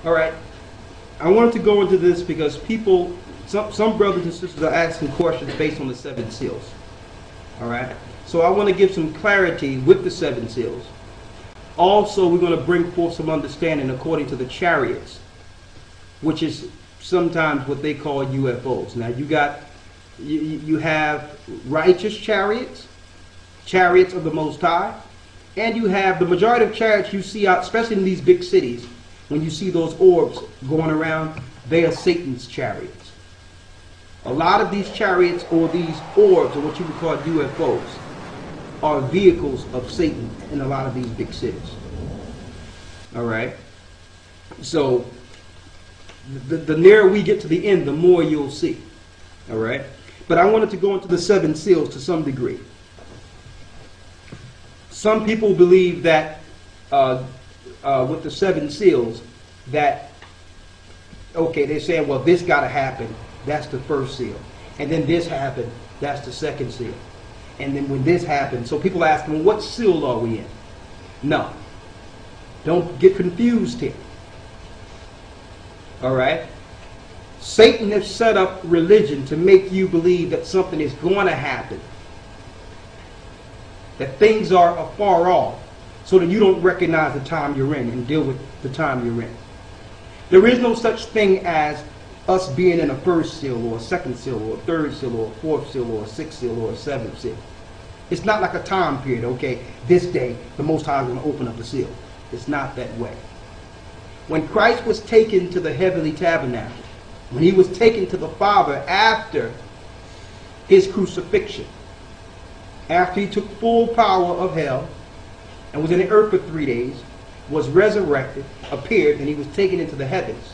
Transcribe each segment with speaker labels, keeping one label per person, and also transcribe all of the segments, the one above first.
Speaker 1: All right. I wanted to go into this because people, some brothers and sisters are asking questions based on the 7 seals. All right. So I want to give some clarity with the 7 seals. Also, we're going to bring forth some understanding according to the chariots, which is sometimes what they call UFOs. Now you have righteous chariots, chariots of the Most High, and you have the majority of chariots you see out, especially in these big cities. When you see those orbs going around, they are Satan's chariots. A lot of these chariots or these orbs, or what you would call UFOs, are vehicles of Satan in a lot of these big cities. All right. So the nearer we get to the end, the more you'll see. All right. But I wanted to go into the 7 seals to some degree. Some people believe that with the 7 seals, that, okay, they're saying, well, this got to happen. That's the first seal. And then this happened. That's the second seal. And then when this happened, so people ask them, what seal are we in? No. Don't get confused here. All right? Satan has set up religion to make you believe that something is going to happen. That things are afar off, so that you don't recognize the time you're in and deal with the time you're in. There is no such thing as us being in a first seal or a second seal or a third seal or a fourth seal or a sixth seal or a seventh seal. It's not like a time period, okay, this day the Most High is going to open up a seal. It's not that way. When Christ was taken to the heavenly tabernacle, when he was taken to the Father after his crucifixion, after he took full power of hell and was in the earth for 3 days, was resurrected, appeared, and he was taken into the heavens.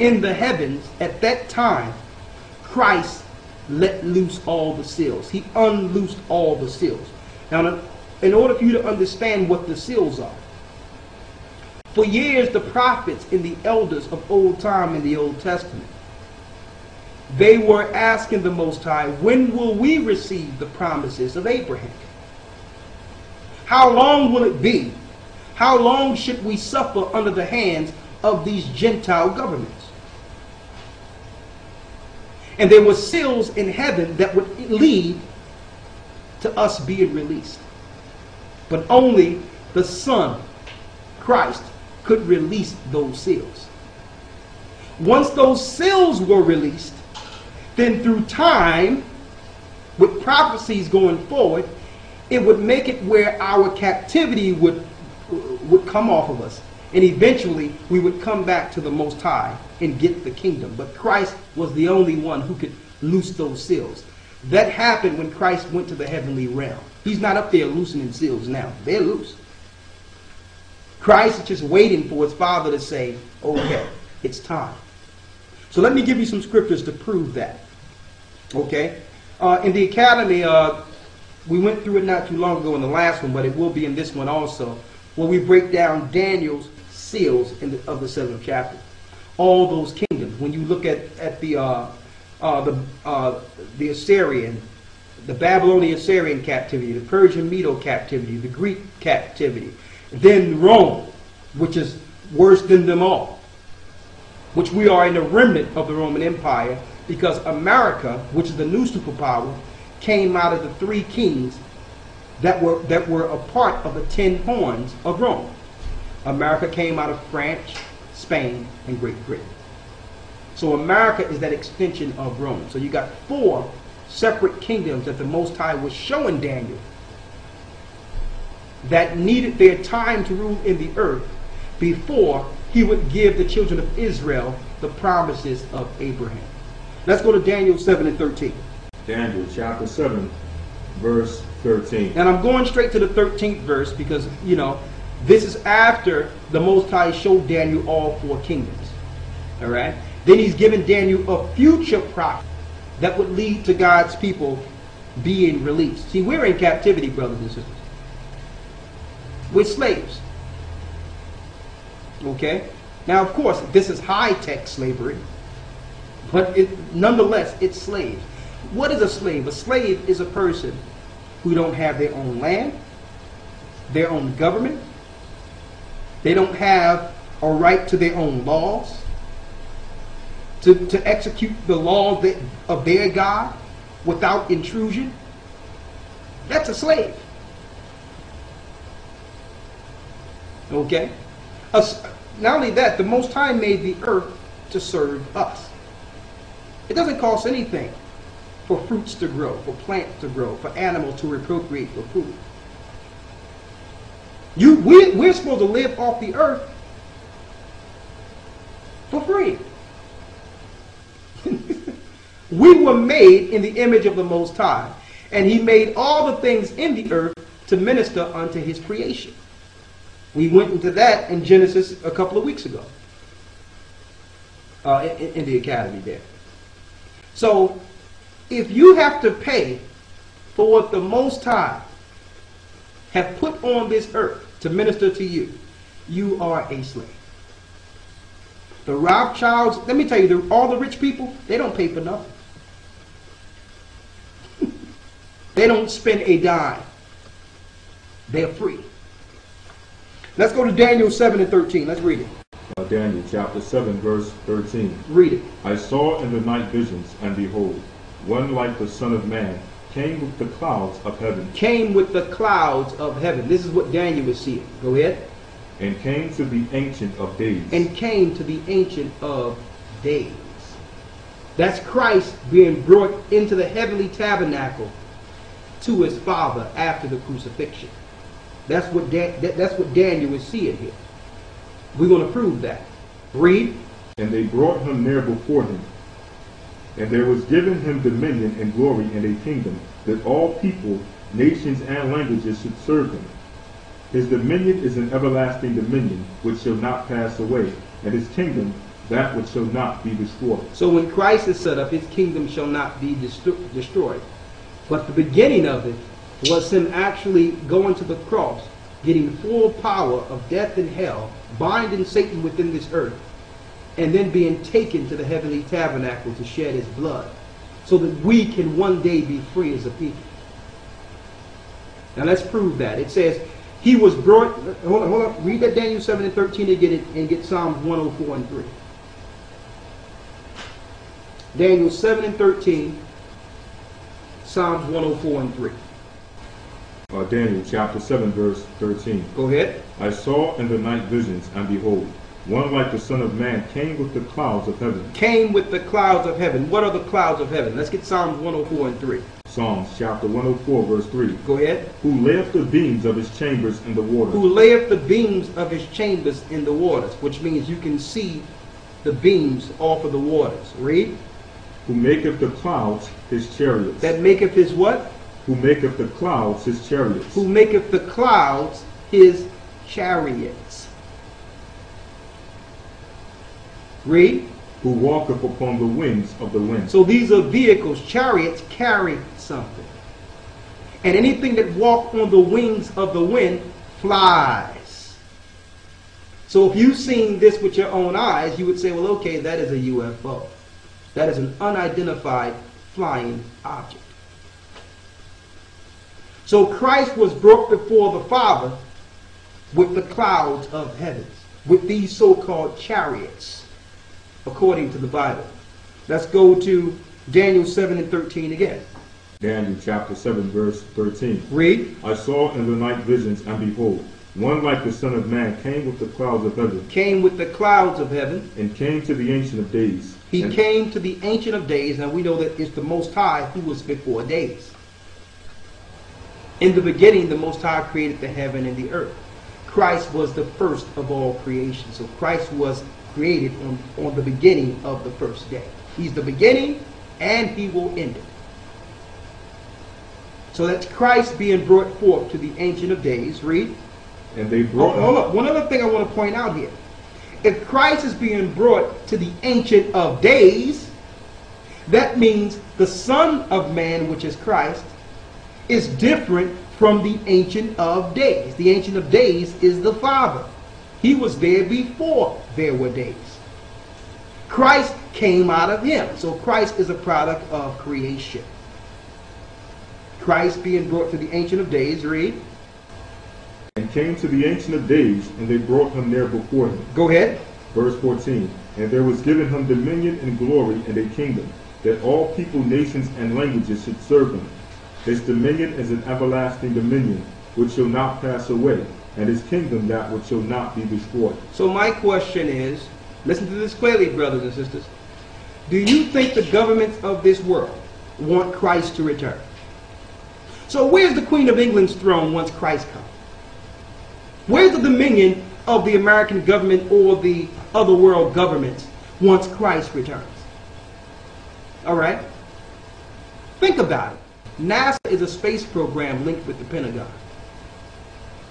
Speaker 1: In the heavens, at that time, Christ let loose all the seals. He unloosed all the seals. Now, in order for you to understand what the seals are, for years the prophets and the elders of old time in the Old Testament, they were asking the Most High, when will we receive the promises of Abraham? How long will it be? How long should we suffer under the hands of these Gentile governments? And there were seals in heaven that would lead to us being released. But only the Son, Christ, could release those seals. Once those seals were released, then through time, with prophecies going forward, it would make it where our captivity would come off of us. And eventually, we would come back to the Most High and get the kingdom. But Christ was the only one who could loose those seals. That happened when Christ went to the heavenly realm. He's not up there loosening seals now. They're loose. Christ is just waiting for his Father to say, okay, it's time. So let me give you some scriptures to prove that. Okay? In the academy, we went through it not too long ago in the last one, but it will be in this one also, where we break down Daniel's seals of the 7th chapter. All those kingdoms. When you look at the Assyrian, the Babylonian Assyrian captivity, the Persian Medo captivity, the Greek captivity, then Rome, which is worse than them all, which we are in the remnant of the Roman Empire, because America, which is the new superpower, came out of the 3 kings that were a part of the 10 horns of Rome. America came out of France, Spain, and Great Britain. So America is that extension of Rome. So you got 4 separate kingdoms that the Most High was showing Daniel that needed their time to rule in the earth before he would give the children of Israel the promises of Abraham. Let's go to Daniel 7 and 13.
Speaker 2: Daniel chapter 7, verse 13.
Speaker 1: And I'm going straight to the 13th verse because, you know, this is after the Most High showed Daniel all 4 kingdoms. All right? Then he's given Daniel a future prophet that would lead to God's people being released. See, we're in captivity, brothers and sisters. We're slaves. Okay? Now, of course, this is high-tech slavery, but nonetheless, it's slaves. What is a slave? A slave is a person who don't have their own land, their own government. They don't have a right to their own laws, to execute the laws of their God without intrusion, that's a slave. Okay? Not only that, the Most High made the earth to serve us. It doesn't cost anything for fruits to grow, for plants to grow, for animals to reprocreate for food. We're supposed to live off the earth for free. We were made in the image of the Most High, and He made all the things in the earth to minister unto His creation. We went into that in Genesis a couple of weeks ago, in the academy there. So, if you have to pay for what the Most High have put on this earth to minister to you, you are a slave. The Rothschilds, let me tell you, all the rich people, they don't pay for nothing. They don't spend a dime. They're free. Let's go to Daniel 7 and 13. Let's read it.
Speaker 2: Daniel chapter 7 verse 13.
Speaker 1: Read it.
Speaker 2: I saw in the night visions, and behold, one like the Son of Man came with the clouds of heaven.
Speaker 1: Came with the clouds of heaven. This is what Daniel was seeing. Go ahead.
Speaker 2: And came to the Ancient of Days.
Speaker 1: And came to the Ancient of Days. That's Christ being brought into the heavenly tabernacle to His Father after the crucifixion. That's what Daniel is seeing here. We're going to prove that. Read.
Speaker 2: And they brought Him near before Him. And there was given Him dominion and glory and a kingdom, that all people, nations, and languages should serve Him. His dominion is an everlasting dominion, which shall not pass away, and His kingdom that which shall not be destroyed.
Speaker 1: So when Christ is set up, His kingdom shall not be destroyed. But the beginning of it was Him actually going to the cross, getting full power of death and hell, binding Satan within this earth, and then being taken to the heavenly tabernacle to shed His blood, so that we can one day be free as a people. Now let's prove that. It says, He was brought, hold on, read that Daniel 7 and 13 and get Psalms 104 and 3. Daniel 7 and 13, Psalms 104 and 3.
Speaker 2: Daniel chapter 7 verse 13.
Speaker 1: Go ahead.
Speaker 2: I saw in the night visions, and behold, one like the Son of Man came with the clouds of heaven.
Speaker 1: Came with the clouds of heaven. What are the clouds of heaven? Let's get Psalms 104 and 3.
Speaker 2: Psalms chapter 104 verse 3.
Speaker 1: Go ahead.
Speaker 2: Who layeth the beams of His chambers in the waters.
Speaker 1: Who layeth the beams of His chambers in the waters, which means you can see the beams off of the waters. Read.
Speaker 2: Who maketh the clouds His chariots.
Speaker 1: That maketh His what?
Speaker 2: Who maketh the clouds His chariots.
Speaker 1: Who maketh the clouds His chariots. Read.
Speaker 2: Who walketh upon the wings of the wind.
Speaker 1: So these are vehicles. Chariots carry something. And anything that walks on the wings of the wind flies. So if you've seen this with your own eyes, you would say, well, okay, that is a UFO. That is an unidentified flying object. So Christ was brought before the Father with the clouds of heavens, with these so-called chariots, according to the Bible. Let's go to Daniel 7 and 13 again.
Speaker 2: Daniel chapter 7 verse 13.
Speaker 1: Read.
Speaker 2: I saw in the night visions, and behold, one like the Son of Man came with the clouds of heaven.
Speaker 1: Came with the clouds of heaven.
Speaker 2: And came to the Ancient of Days.
Speaker 1: He came to the Ancient of Days. Now we know that it's the Most High who was before days. In the beginning, the Most High created the heaven and the earth. Christ was the first of all creation. So Christ was created on the beginning of the first day. He's the beginning and He will end it. So that's Christ being brought forth to the Ancient of Days. Read.
Speaker 2: And they brought...
Speaker 1: Hold up. One other thing I want to point out here. If Christ is being brought to the Ancient of Days, that means the Son of Man, which is Christ, is different from the Ancient of Days. The Ancient of Days is the Father. He was there before there were days. Christ came out of Him. So Christ is a product of creation. Christ being brought to the Ancient of Days, read.
Speaker 2: and came to the Ancient of Days, and they brought him near before him.
Speaker 1: Go ahead.
Speaker 2: Verse 14. And there was given him dominion and glory and a kingdom, that all people, nations, and languages should serve him. His dominion is an everlasting dominion, which shall not pass away, and his kingdom that which shall not be destroyed.
Speaker 1: So my question is, listen to this clearly, brothers and sisters. Do you think the governments of this world want Christ to return? So where's the Queen of England's throne once Christ comes? Where's the dominion of the American government or the other world governments once Christ returns? All right? Think about it. NASA is a space program linked with the Pentagon.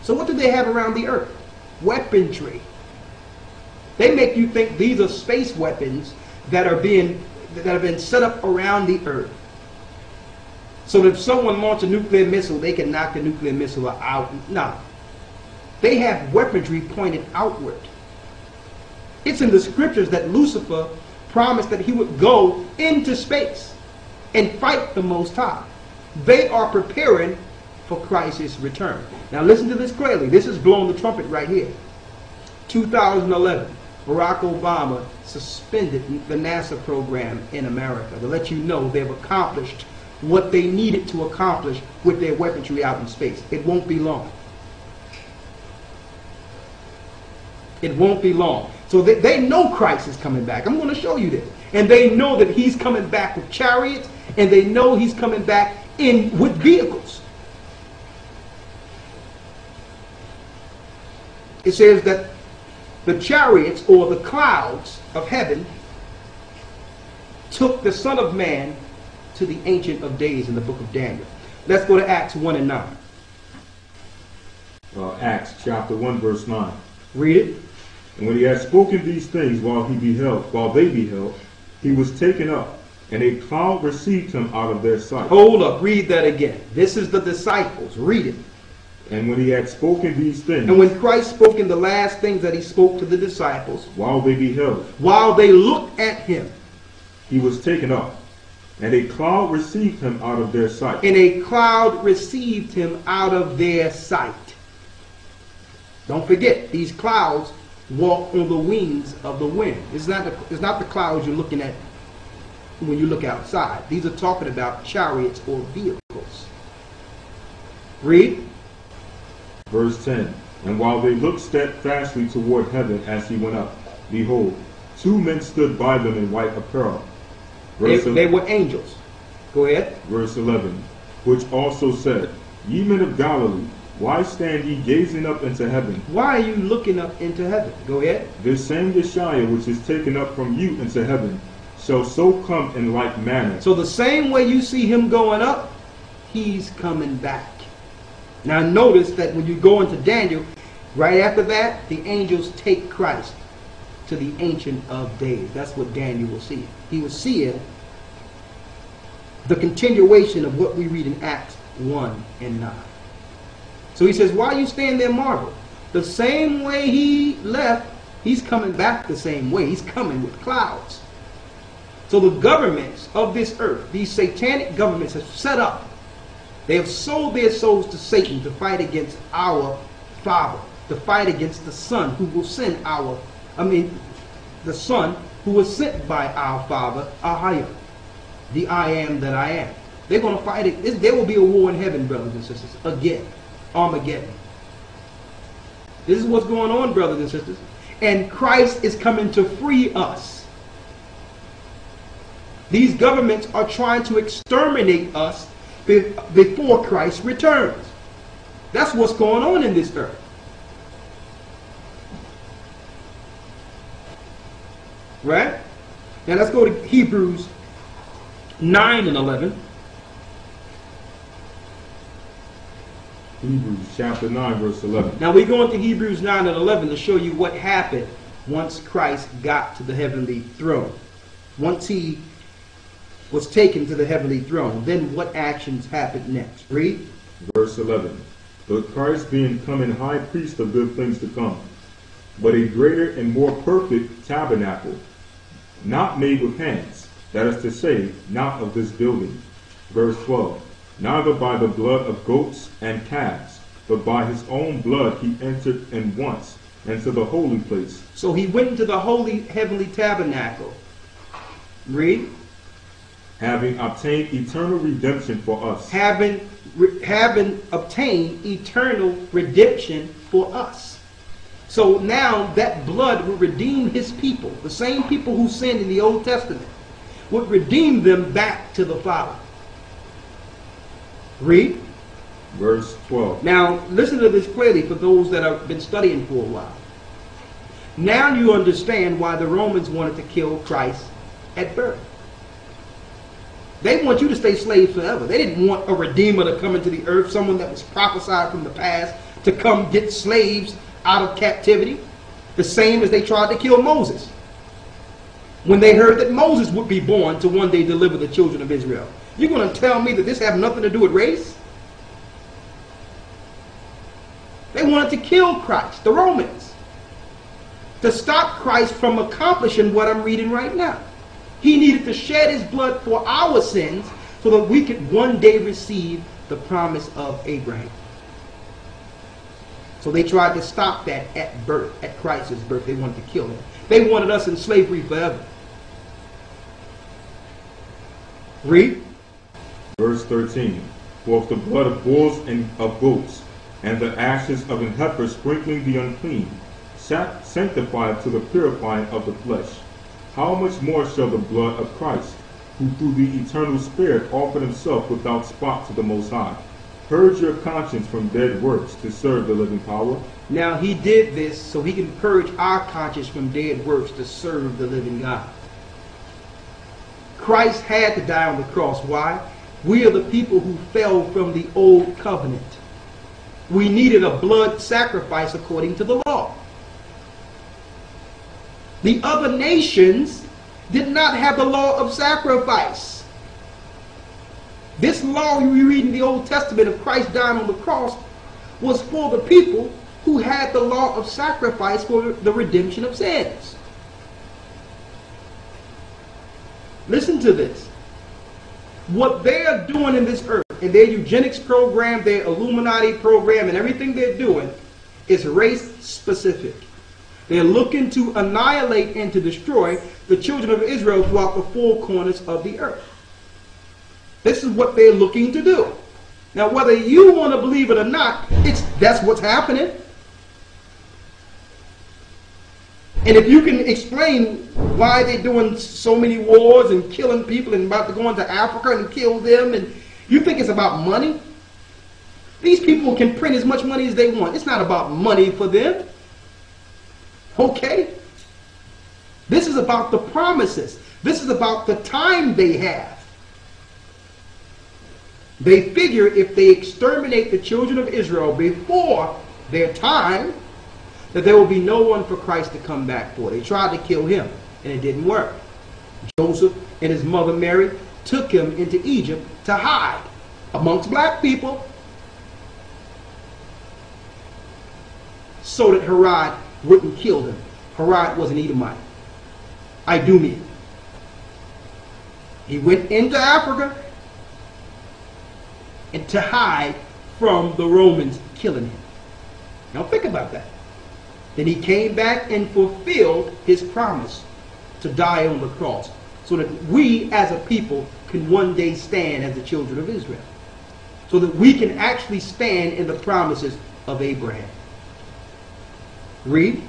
Speaker 1: So what do they have around the earth? Weaponry. They make you think these are space weapons that have been set up around the earth. So that if someone launches a nuclear missile, they can knock the nuclear missile out. No. They have weaponry pointed outward. It's in the scriptures that Lucifer promised that he would go into space and fight the Most High. They are preparing for Christ's return. Now listen to this clearly. This is blowing the trumpet right here. 2011, Barack Obama suspended the NASA program in America to let you know they've accomplished what they needed to accomplish with their weaponry out in space. It won't be long. It won't be long. So they know Christ is coming back. I'm going to show you this. And they know that he's coming back with chariots, and they know he's coming back with vehicles. It says that the chariots, or the clouds of heaven, took the Son of Man to the Ancient of Days in the book of Daniel. Let's go to Acts 1 and 9.
Speaker 2: Acts chapter 1 verse 9.
Speaker 1: Read it.
Speaker 2: And when he had spoken these things while they beheld, he was taken up, and a cloud received him out of their sight.
Speaker 1: Hold up, read that again. This is the disciples. Read it.
Speaker 2: And when he had spoken these things,
Speaker 1: and when Christ spoke in the last things that he spoke to the disciples,
Speaker 2: while they beheld,
Speaker 1: while they looked at him,
Speaker 2: he was taken up, and a cloud received him out of their sight.
Speaker 1: And a cloud received him out of their sight. Don't forget, these clouds walk on the wings of the wind. It's not the clouds you're looking at when you look outside. These are talking about chariots or vehicles. Read.
Speaker 2: Verse 10. And while they looked steadfastly toward heaven as he went up, behold, two men stood by them in white apparel.
Speaker 1: They were angels. Go ahead.
Speaker 2: Verse 11. Which also said, Ye men of Galilee, why stand ye gazing up into heaven?
Speaker 1: Why are you looking up into heaven? Go ahead.
Speaker 2: This same Yeshua which is taken up from you into heaven shall so come in like manner.
Speaker 1: So the same way you see him going up, he's coming back. Now notice that when you go into Daniel, right after that, the angels take Christ to the Ancient of Days. That's what Daniel will see. He will see the continuation of what we read in Acts 1 and 9. So he says, why you stand there marvel? The same way he left, he's coming back the same way. He's coming with clouds. So the governments of this earth, these satanic governments, have set up. They have sold their souls to Satan to fight against our Father, to fight against the Son who will send the Son who was sent by our Father, Ahia, the I am that I am. They're going to fight it. There will be a war in heaven, brothers and sisters, again. Armageddon. This is what's going on, brothers and sisters. And Christ is coming to free us. These governments are trying to exterminate us before Christ returns. That's what's going on in this earth. Right? Now let's go to Hebrews 9 and 11.
Speaker 2: Hebrews chapter 9 verse 11.
Speaker 1: Now we're going to Hebrews 9 and 11 to show you what happened once Christ got to the heavenly throne. Once he was taken to the heavenly throne, then what actions happened next? Read.
Speaker 2: Verse 11. But Christ being come in high priest of good things to come, but a greater and more perfect tabernacle, not made with hands, that is to say, not of this building. Verse 12. Neither by the blood of goats and calves, but by his own blood he entered in once into the holy place.
Speaker 1: So he went into the holy heavenly tabernacle. Read.
Speaker 2: Having obtained eternal redemption for us.
Speaker 1: Having obtained eternal redemption for us. So now that blood will redeem his people. The same people who sinned in the Old Testament would redeem them back to the Father. Read.
Speaker 2: Verse 12.
Speaker 1: Now listen to this clearly for those that have been studying for a while. Now you understand why the Romans wanted to kill Christ at birth. They want you to stay slaves forever. They didn't want a redeemer to come into the earth, someone that was prophesied from the past to come get slaves out of captivity. The same as they tried to kill Moses when they heard that Moses would be born to one day deliver the children of Israel. You're going to tell me that this has nothing to do with race? They wanted to kill Christ, the Romans, to stop Christ from accomplishing what I'm reading right now. He needed to shed his blood for our sins so that we could one day receive the promise of Abraham. So they tried to stop that at birth, at Christ's birth. They wanted to kill him. They wanted us in slavery forever. Read.
Speaker 2: Verse 13. For if the blood of bulls and of goats, and the ashes of an heifer sprinkling the unclean, sanctified to the purifying of the flesh, how much more shall the blood of Christ, who through the eternal Spirit offered himself without spot to the Most High, purge your conscience from dead works to serve the living power?
Speaker 1: Now he did this so he can purge our conscience from dead works to serve the living God. Christ had to die on the cross. Why? We are the people who fell from the old covenant. We needed a blood sacrifice according to the law. The other nations did not have the law of sacrifice. This law we read in the Old Testament of Christ dying on the cross was for the people who had the law of sacrifice for the redemption of sins. Listen to this. What they are doing in this earth, in their eugenics program, their Illuminati program, and everything they're doing is race specific. They're looking to annihilate and to destroy the children of Israel throughout the four corners of the earth. This is what they're looking to do. Now, whether you want to believe it or not, that's what's happening. And if you can explain why they're doing so many wars and killing people and about to go into Africa and kill them, and you think it's about money? These people can print as much money as they want. It's not about money for them. Okay? This is about the promises. This is about the time they have. They figure if they exterminate the children of Israel before their time, that there will be no one for Christ to come back for. They tried to kill him, and it didn't work. Joseph and his mother Mary took him into Egypt to hide amongst black people so that Herod wouldn't kill him. Herod was an Edomite, Idumean. He went into Africa and to hide from the Romans killing him. Now think about that. Then he came back and fulfilled his promise to die on the cross so that we as a people can one day stand as the children of Israel. So that we can actually stand in the promises of Abraham. Read.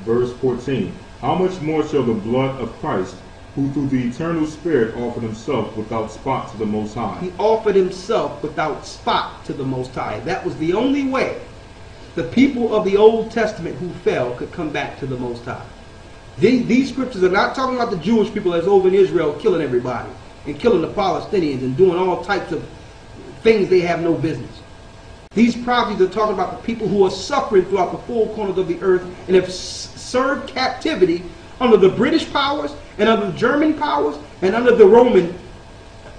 Speaker 2: Verse 14. How much more shall the blood of Christ, who through the eternal Spirit offered himself without spot to the Most High?
Speaker 1: He offered himself without spot to the Most High. That was the only way the people of the Old Testament who fell could come back to the Most High. These scriptures are not talking about the Jewish people that's over in Israel killing everybody and killing the Palestinians and doing all types of things they have no business. These prophecies are talking about the people who are suffering throughout the four corners of the earth and have served captivity under the British powers and under the German powers and under the Roman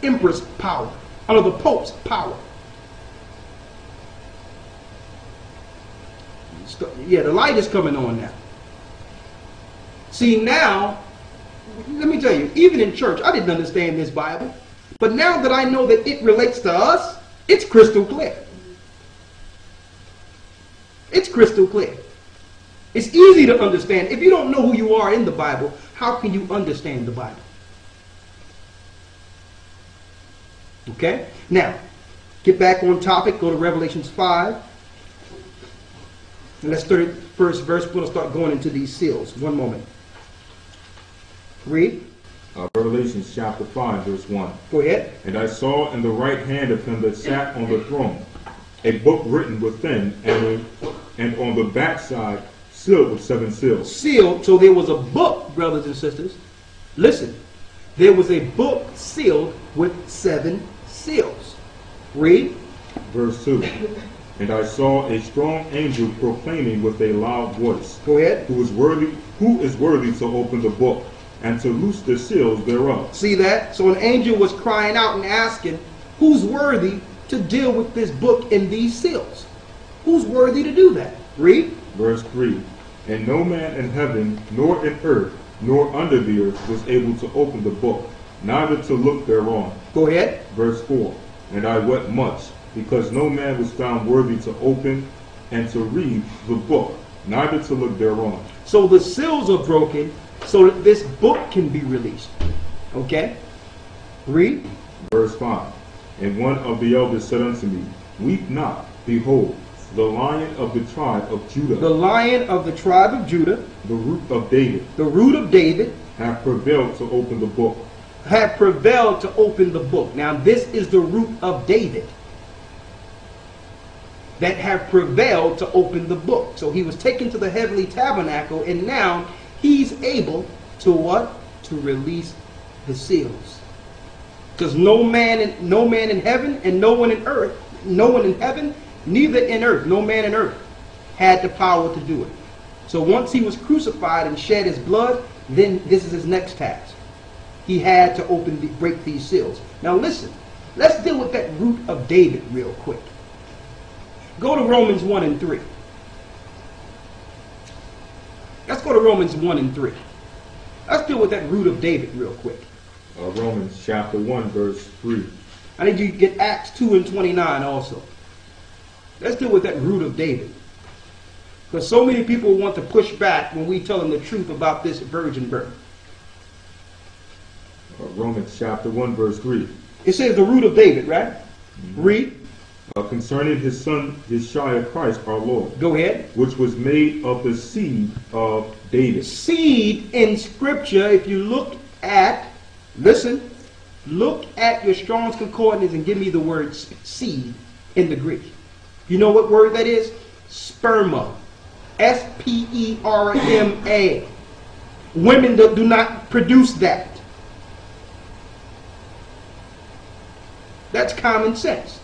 Speaker 1: Empress power, under the Pope's power. Yeah, the light is coming on now. See, now, let me tell you, even in church, I didn't understand this Bible. But now that I know that it relates to us, it's crystal clear. It's crystal clear. It's easy to understand. If you don't know who you are in the Bible, how can you understand the Bible? Okay? Now, get back on topic. Go to Revelations 5. And let's start at the first verse. We're going to start going into these seals. One moment. Read.
Speaker 2: Revelation chapter 5, verse 1.
Speaker 1: Go ahead.
Speaker 2: And I saw in the right hand of him that sat on the throne a book written within, and on the backside sealed with 7 seals.
Speaker 1: Sealed. So there was a book, brothers and sisters. Listen. There was a book sealed with 7 seals. Read.
Speaker 2: Verse 2. And I saw a strong angel proclaiming with a loud voice,
Speaker 1: Go ahead.
Speaker 2: Who is worthy to open the book and to loose the seals thereof.
Speaker 1: See that? So an angel was crying out and asking, who's worthy to deal with this book and these seals? Who's worthy to do that? Read.
Speaker 2: Verse 3. And no man in heaven, nor in earth, nor under the earth was able to open the book, neither to look thereon.
Speaker 1: Go ahead.
Speaker 2: Verse 4. And I wept much, because no man was found worthy to open and to read the book, neither to look thereon.
Speaker 1: So the seals are broken so that this book can be released. Okay? Read.
Speaker 2: Verse 5. And one of the elders said unto me, Weep not, behold, the Lion of the tribe of Judah,
Speaker 1: The Lion of the tribe of Judah,
Speaker 2: the root of David,
Speaker 1: the root of David,
Speaker 2: hath prevailed to open the book.
Speaker 1: have prevailed to open the book. Now this is the root of David that have prevailed to open the book. So he was taken to the heavenly tabernacle, and now he's able to what? To release the seals. Because no man in heaven and no one in earth, no one in heaven, neither in earth, no man in earth had the power to do it. So once he was crucified and shed his blood, then this is his next task. He had to break these seals. Now listen, let's deal with that root of David real quick. Go to Romans 1 and 3. Let's go to Romans 1 and 3. Let's deal with that root of David real quick.
Speaker 2: Romans chapter 1, verse 3.
Speaker 1: I need you to get Acts 2 and 29 also. Let's deal with that root of David. Because so many people want to push back when we tell them the truth about this virgin birth.
Speaker 2: Romans chapter 1, verse 3.
Speaker 1: It says the root of David, right? Read.
Speaker 2: Concerning his son, Yeshua Christ our Lord,
Speaker 1: Go ahead.
Speaker 2: which was made of the seed of David.
Speaker 1: Seed in Scripture, if you look at, listen, look at your Strong's Concordance and give me the word seed in the Greek. You know what word that is? Sperma. S-P-E-R-M-A. Women do not produce that. That's common sense.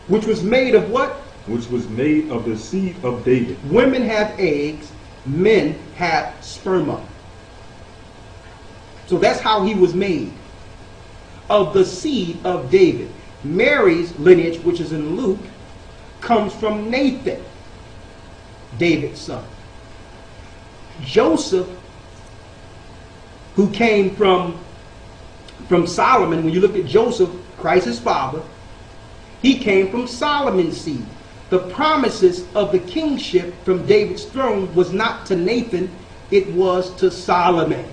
Speaker 1: Which was made of what?
Speaker 2: Which was made of the seed of David.
Speaker 1: Women have eggs, men have sperma. So that's how he was made. Of the seed of David. Mary's lineage, which is in Luke, comes from Nathan, David's son. Joseph, who came from Solomon, when you look at Joseph, Christ's father, he came from Solomon's seed. The promises of the kingship from David's throne was not to Nathan, it was to Solomon.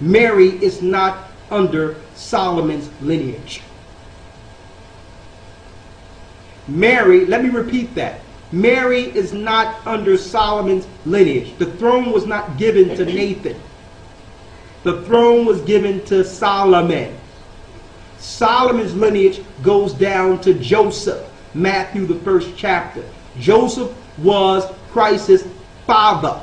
Speaker 1: Mary is not under Solomon's lineage. Mary, let me repeat that. Mary is not under Solomon's lineage. The throne was not given to Nathan. The throne was given to Solomon. Solomon's lineage goes down to Joseph. Matthew, the 1st chapter. Joseph was Christ's father.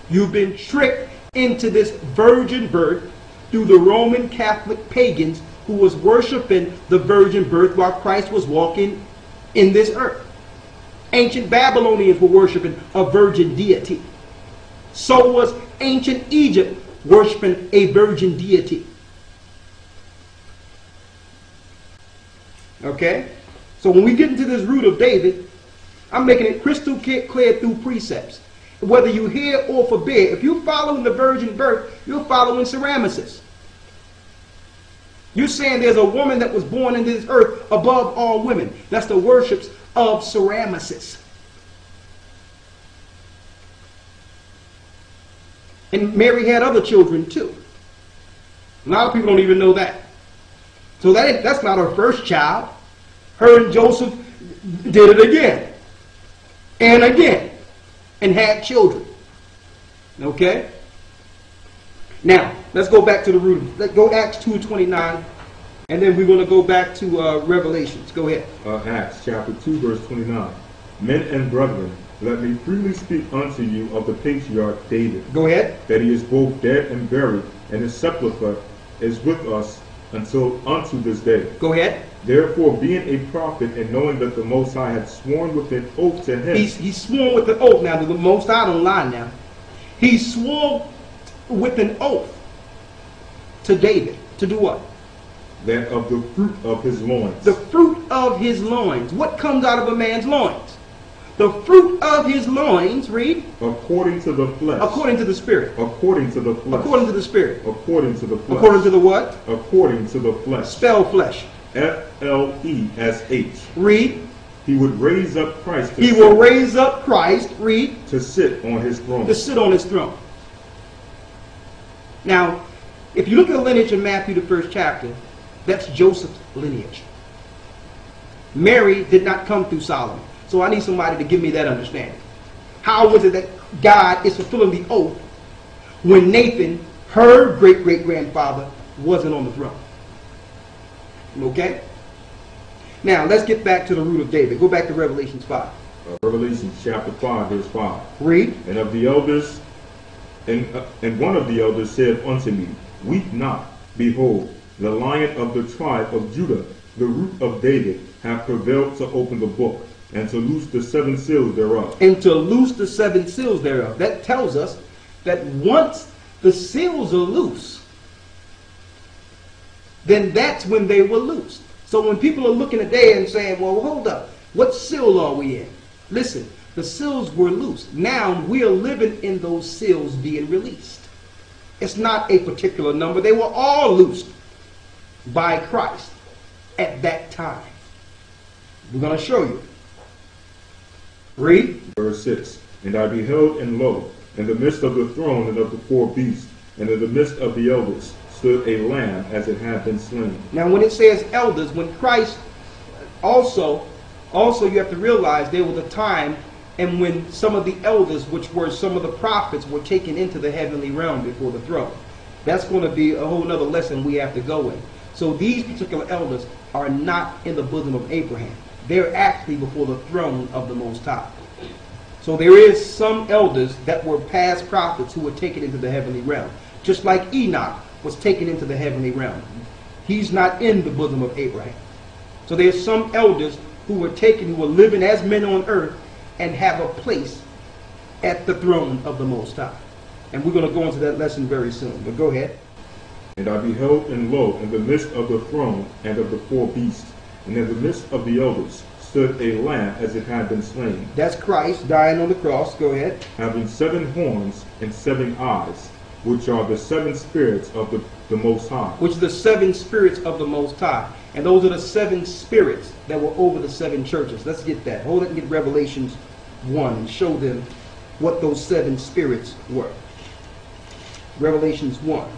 Speaker 1: You've been tricked into this virgin birth through the Roman Catholic pagans who was worshiping the virgin birth while Christ was walking in this earth. Ancient Babylonians were worshiping a virgin deity. So was ancient Egypt worshiping a virgin deity. Okay? So when we get into this root of David, I'm making it crystal clear through precepts. Whether you hear or forbid, if you're following the virgin birth, you're following Ceramyces. You're saying there's a woman that was born into this earth above all women. That's the worships of Semiramis. And Mary had other children too. A lot of people don't even know that. So that's not her first child. Her and Joseph did it again. And again. And had children. Okay? Now, let's go back to the root. Let's go Acts 2:29. And then we're going to go back to Revelations. Go ahead.
Speaker 2: Acts chapter 2, verse 29. Men and brethren, let me freely speak unto you of the patriarch David.
Speaker 1: Go ahead.
Speaker 2: That he is both dead and buried, and his sepulchre is with us unto this day.
Speaker 1: Go ahead.
Speaker 2: Therefore, being a prophet, and knowing that the Most High had sworn with an oath to him.
Speaker 1: He's sworn with an oath. Now, the Most High don't lie now. He swore with an oath to David. To do what?
Speaker 2: That of the fruit of his loins.
Speaker 1: The fruit of his loins. What comes out of a man's loins? The fruit of his loins, read.
Speaker 2: According to the flesh.
Speaker 1: According to the Spirit.
Speaker 2: According to the flesh.
Speaker 1: According to the Spirit.
Speaker 2: According to the flesh.
Speaker 1: According to the what?
Speaker 2: According to the flesh.
Speaker 1: Spell flesh.
Speaker 2: F-L-E-S-H.
Speaker 1: Read.
Speaker 2: He would raise up Christ.
Speaker 1: He will raise up Christ, read.
Speaker 2: To sit on his throne.
Speaker 1: To sit on his throne. Now, if you look at the lineage in Matthew, the first chapter, that's Joseph's lineage. Mary did not come through Solomon. So I need somebody to give me that understanding. How was it that God is fulfilling the oath when Nathan, her great-great-grandfather, wasn't on the throne? Okay? Now, let's get back to the root of David. Go back to Revelation 5.
Speaker 2: Revelation chapter 5, verse 5.
Speaker 1: Read.
Speaker 2: And of the elders, and one of the elders said unto me, Weep not, behold, the Lion of the tribe of Judah, the root of David, hath prevailed to open the book, and to loose the seven seals thereof.
Speaker 1: And to loose the seven seals thereof. That tells us that once the seals are loose, then that's when they were loosed. So when people are looking today and saying, well, hold up, what seal are we in? Listen, the seals were loose. Now we are living in those seals being released. It's not a particular number. They were all loosed by Christ at that time. We're going to show you. Read.
Speaker 2: Verse 6. And I beheld, and lo, in the midst of the throne and of the four beasts, and in the midst of the elders, stood a lamb as it had been slain.
Speaker 1: Now when it says elders, when Christ also you have to realize there was a time and when some of the elders, which were some of the prophets, were taken into the heavenly realm before the throne. That's going to be a whole other lesson we have to go in. So these particular elders are not in the bosom of Abraham. They're actually before the throne of the Most High. So there is some elders that were past prophets who were taken into the heavenly realm. Just like Enoch was taken into the heavenly realm. He's not in the bosom of Abraham. So there's some elders who were taken, who were living as men on earth and have a place at the throne of the Most High. And we're going to go into that lesson very soon. But go ahead.
Speaker 2: And I beheld, and lo, in the midst of the throne and of the four beasts, and in the midst of the elders, stood a lamb as it had been slain.
Speaker 1: That's Christ dying on the cross. Go ahead.
Speaker 2: Having 7 horns and 7 eyes, which are the 7 spirits of the Most High.
Speaker 1: Which are the 7 spirits of the Most High. And those are the 7 spirits that were over the 7 churches. Let's get that. Hold it and get Revelations 1 and show them what those 7 spirits were. Revelations 1.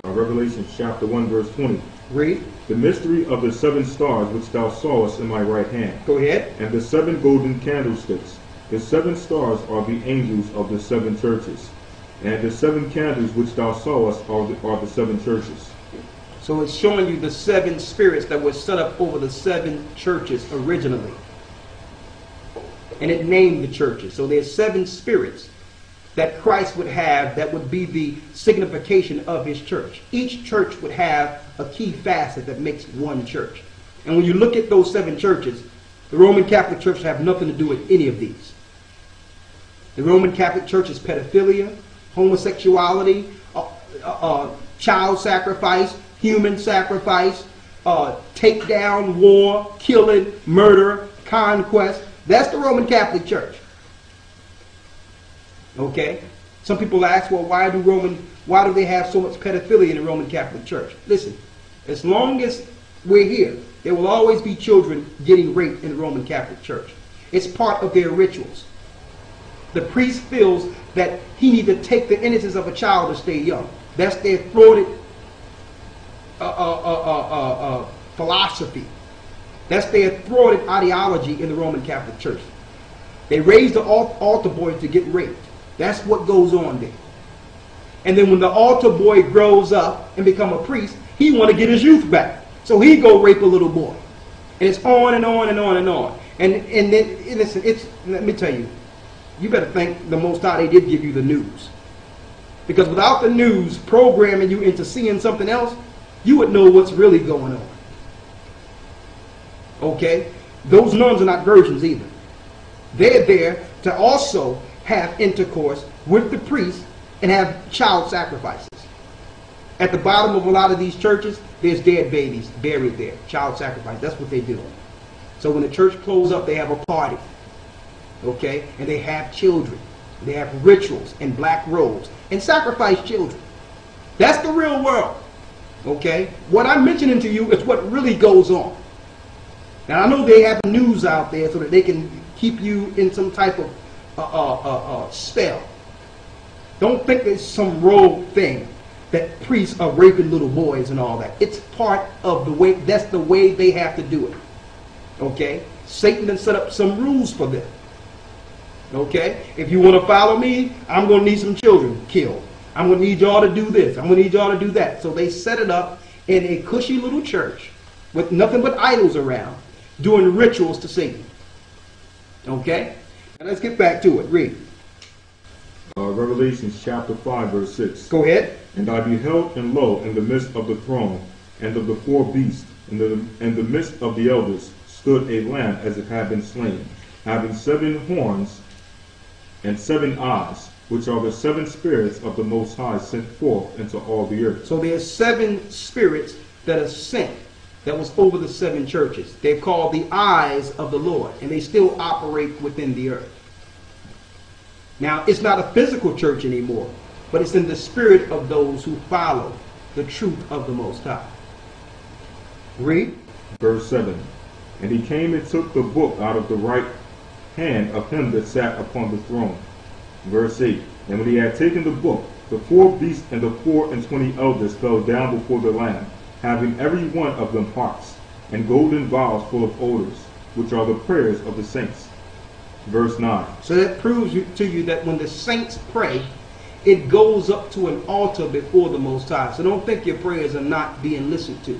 Speaker 2: Revelation chapter 1, verse 20.
Speaker 1: Read.
Speaker 2: The mystery of the 7 stars which thou sawest in my right hand.
Speaker 1: Go ahead.
Speaker 2: And the 7 golden candlesticks. The 7 stars are the angels of the 7 churches. And the 7 candles which thou sawest are the 7 churches.
Speaker 1: So it's showing you the 7 spirits that were set up over the 7 churches originally. And it named the churches. So there's 7 spirits that Christ would have that would be the signification of his church. Each church would have a key facet that makes one church. And when you look at those 7 churches, the Roman Catholic Church have nothing to do with any of these. The Roman Catholic Church is pedophilia, homosexuality, child sacrifice, human sacrifice, takedown, war, killing, murder, conquest. That's the Roman Catholic Church. Okay? Some people ask, well, why do they have so much pedophilia in the Roman Catholic Church? Listen, as long as we're here, There will always be children getting raped in the Roman Catholic Church. It's part of their rituals. The priest feels that he needs to take the innocence of a child to stay young. That's their thwarted philosophy. That's their thwarted ideology in the Roman Catholic Church. They raise the altar boy to get raped. That's what goes on there. And then when the altar boy grows up and become a priest, he want to get his youth back. So he go rape a little boy. And it's on and on and on and on. And then, listen, let me tell you, you better thank the Most High they did give you the news. Because without the news programming you into seeing something else, you would know what's really going on. Okay? Those nuns are not virgins either. They're there to also have intercourse with the priest and have child sacrifices. At the bottom of a lot of these churches, there's dead babies buried there. Child sacrifice. That's what they do. So when the church closes up, they have a party. Okay? And they have children. They have rituals and black robes and sacrifice children. That's the real world. Okay? What I'm mentioning to you is what really goes on. Now I know they have news out there so that they can keep you in some type of spell. Don't think it's some rogue thing that priests are raping little boys and all that. It's part of the way, that's the way they have to do it. Okay? Satan has set up some rules for them. Okay? If you want to follow me, I'm going to need some children killed. I'm going to need y'all to do this. I'm going to need y'all to do that. So they set it up in a cushy little church with nothing but idols around, doing rituals to Satan. Okay? And let's get back to it. Read.
Speaker 2: Revelation chapter 5, verse 6.
Speaker 1: Go ahead.
Speaker 2: And I beheld, and lo, in the midst of the throne, and of the four beasts, in the midst of the elders, stood a lamb as it had been slain, having 7 horns and 7 eyes, which are the 7 spirits of the Most High sent forth into all the earth.
Speaker 1: So there's 7 spirits that are sent that was over the 7 churches. They're called the eyes of the Lord, and they still operate within the earth. Now, it's not a physical church anymore, but it's in the spirit of those who follow the truth of the Most High. Read.
Speaker 2: Verse 7. And he came and took the book out of the right hand of him that sat upon the throne. Verse 8. And when he had taken the book, the 4 beasts and the 24 elders fell down before the Lamb, having every one of them harps, and golden vials full of odors, which are the prayers of the saints. Verse 9.
Speaker 1: So that proves to you that when the saints pray, it goes up to an altar before the Most High. So don't think your prayers are not being listened to.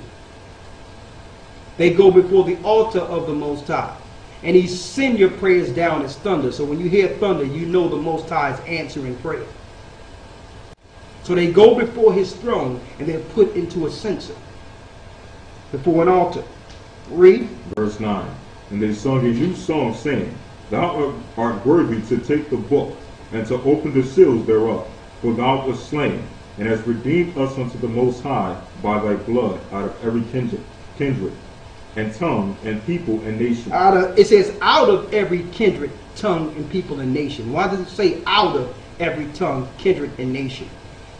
Speaker 1: They go before the altar of the Most High. And he sends your prayers down as thunder. So when you hear thunder, you know the Most High is answering prayer. So they go before his throne and they're put into a censer before an altar. Read.
Speaker 2: Verse 9. And they sung a new song, saying, Thou art worthy to take the book, and to open the seals thereof, for thou wast slain, and hast redeemed us unto the Most High by thy blood out of every kindred, and tongue, and people, and nation.
Speaker 1: It says out of every kindred, tongue, and people, and nation. Why does it say out of every tongue, kindred, and nation?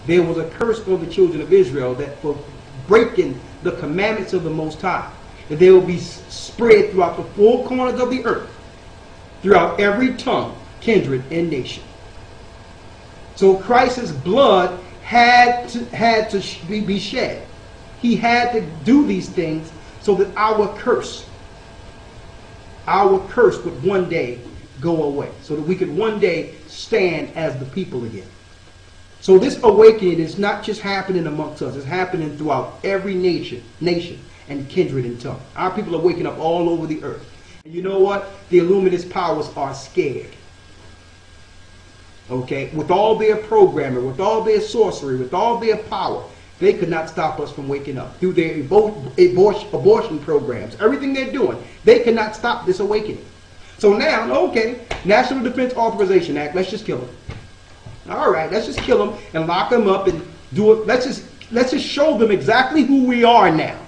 Speaker 1: There was a curse on the children of Israel that for breaking the commandments of the Most High, that they will be spread throughout the 4 corners of the earth, throughout every tongue, kindred, and nation. So Christ's blood had to be shed. He had to do these things so that our curse would one day go away, so that we could one day stand as the people again. So this awakening is not just happening amongst us, it's happening throughout every nation and kindred and tongue. Our people are waking up all over the earth. And you know what? The Illuminist powers are scared. Okay? With all their programming, with all their sorcery, with all their power, they could not stop us from waking up. Through their abortion programs, everything they're doing, they could not stop this awakening. So now, okay, National Defense Authorization Act, let's just kill them. All right, let's just kill them and lock them up and do it. Let's just show them exactly who we are now.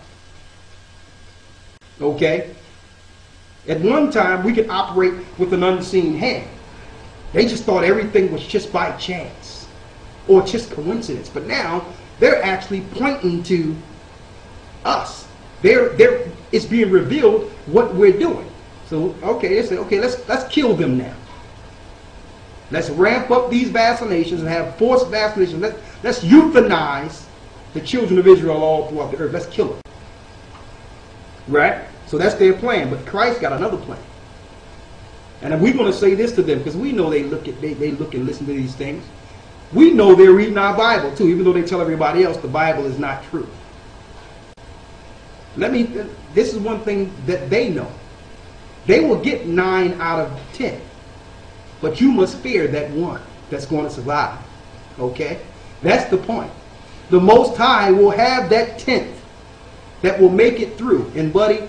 Speaker 1: Okay? At one time, we could operate with an unseen hand. They just thought everything was just by chance or just coincidence. But now, they're actually pointing to us. It's it's being revealed what we're doing. So, okay, they say, okay, let's kill them now. Let's ramp up these vaccinations and have forced vaccinations. Let's euthanize the children of Israel all throughout the earth. Let's kill them. Right? So that's their plan. But Christ got another plan. And we're going to say this to them because we know they look and listen to these things. We know they're reading our Bible too, even though they tell everybody else the Bible is not true. This is one thing that they know. They will get 9 out of 10. But you must fear that one that's going to survive. Okay? That's the point. The Most High will have that 10th that will make it through. And buddy,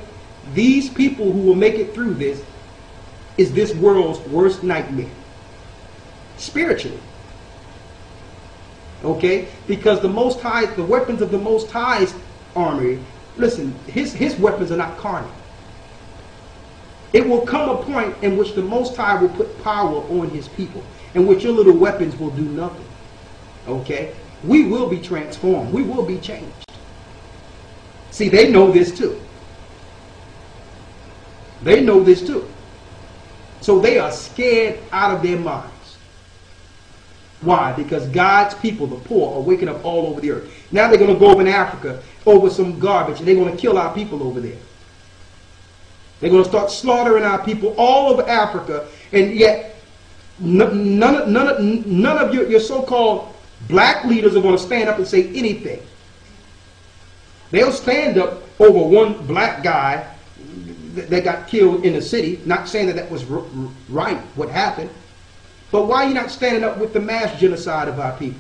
Speaker 1: these people who will make it through this is this world's worst nightmare. Spiritually. Okay? Because the Most High, the weapons of the Most High's army, listen, his weapons are not carnal. It will come a point in which the Most High will put power on his people, in which your little weapons will do nothing. Okay? We will be transformed. We will be changed. See, they know this too. They know this too. So they are scared out of their minds. Why? Because God's people, the poor, are waking up all over the earth. Now they're going to go over in Africa over some garbage, and they're going to kill our people over there. They're going to start slaughtering our people all over Africa, and yet none of your so-called black leaders are going to stand up and say anything. They'll stand up over one black guy that got killed in the city, not saying that was right, what happened. But why are you not standing up with the mass genocide of our people?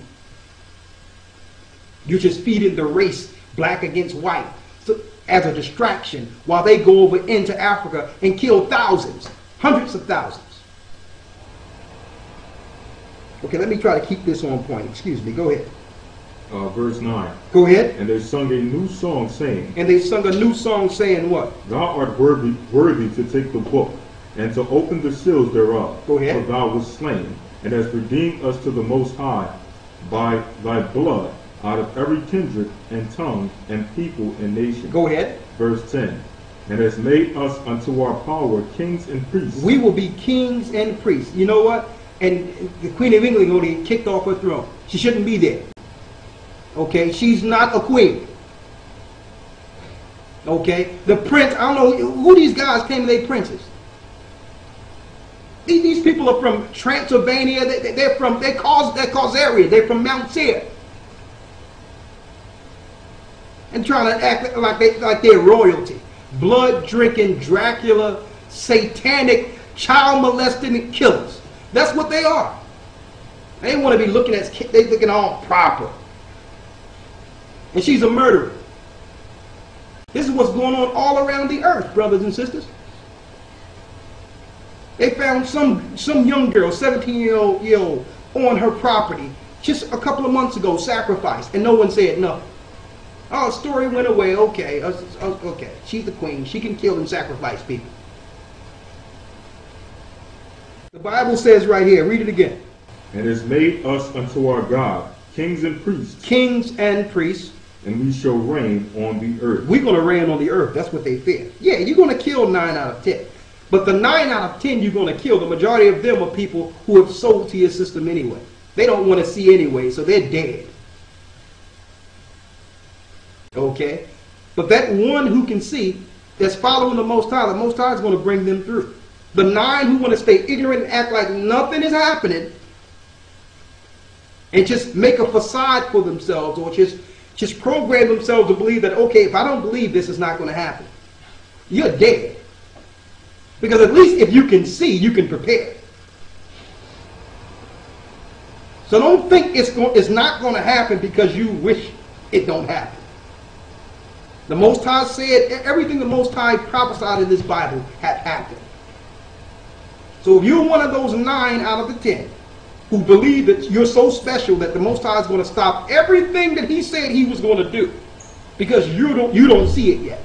Speaker 1: You're just feeding the race, black against white, so, as a distraction, while they go over into Africa and kill thousands, hundreds of thousands. Okay, let me try to keep this on point. Excuse me, go ahead.
Speaker 2: Verse 9.
Speaker 1: Go ahead.
Speaker 2: And they sung a new song saying.
Speaker 1: And they sung a new song saying what?
Speaker 2: Thou art worthy to take the book, and to open the seals thereof.
Speaker 1: Go ahead.
Speaker 2: For thou wast slain, and hast redeemed us to the Most High by thy blood out of every kindred and tongue and people and nation.
Speaker 1: Go ahead.
Speaker 2: Verse 10. And hast made us unto our power kings and priests.
Speaker 1: We will be kings and priests. You know what? And the Queen of England only kicked off her throne. She shouldn't be there. Okay? She's not a queen. Okay? The prince, I don't know who these guys claim they princes. These people are from Transylvania. They're Khazarians. They're from Mount Seir. And trying to act like they're royalty. Blood-drinking, Dracula, satanic, child-molesting killers. That's what they are. They don't want to be they're looking all proper. And she's a murderer. This is what's going on all around the earth, brothers and sisters. They found some young girl, 17-year-old, on her property just a couple of months ago, sacrificed, and no one said nothing. Oh, story went away. Okay, okay. She's the queen. She can kill and sacrifice people. The Bible says right here, read it again.
Speaker 2: And has made us unto our God kings and priests.
Speaker 1: Kings and priests.
Speaker 2: And we shall reign on the earth.
Speaker 1: We're going to reign on the earth. That's what they fear. Yeah, you're going to kill 9 out of 10. But the 9 out of 10 you're going to kill, the majority of them are people who have sold to your system anyway. They don't want to see anyway, so they're dead. Okay? But that one who can see, that's following the Most High is going to bring them through. The 9 who want to stay ignorant and act like nothing is happening and just make a facade for themselves, or just program themselves to believe that, okay, if I don't believe this, it's not going to happen. You're dead. Because at least if you can see, you can prepare. So don't think it's not going to happen because you wish it don't happen. The Most High said everything the Most High prophesied in this Bible had happened. So if you're one of those 9 out of the 10 who believe that you're so special that the Most High is going to stop everything that he said he was going to do because you don't see it yet,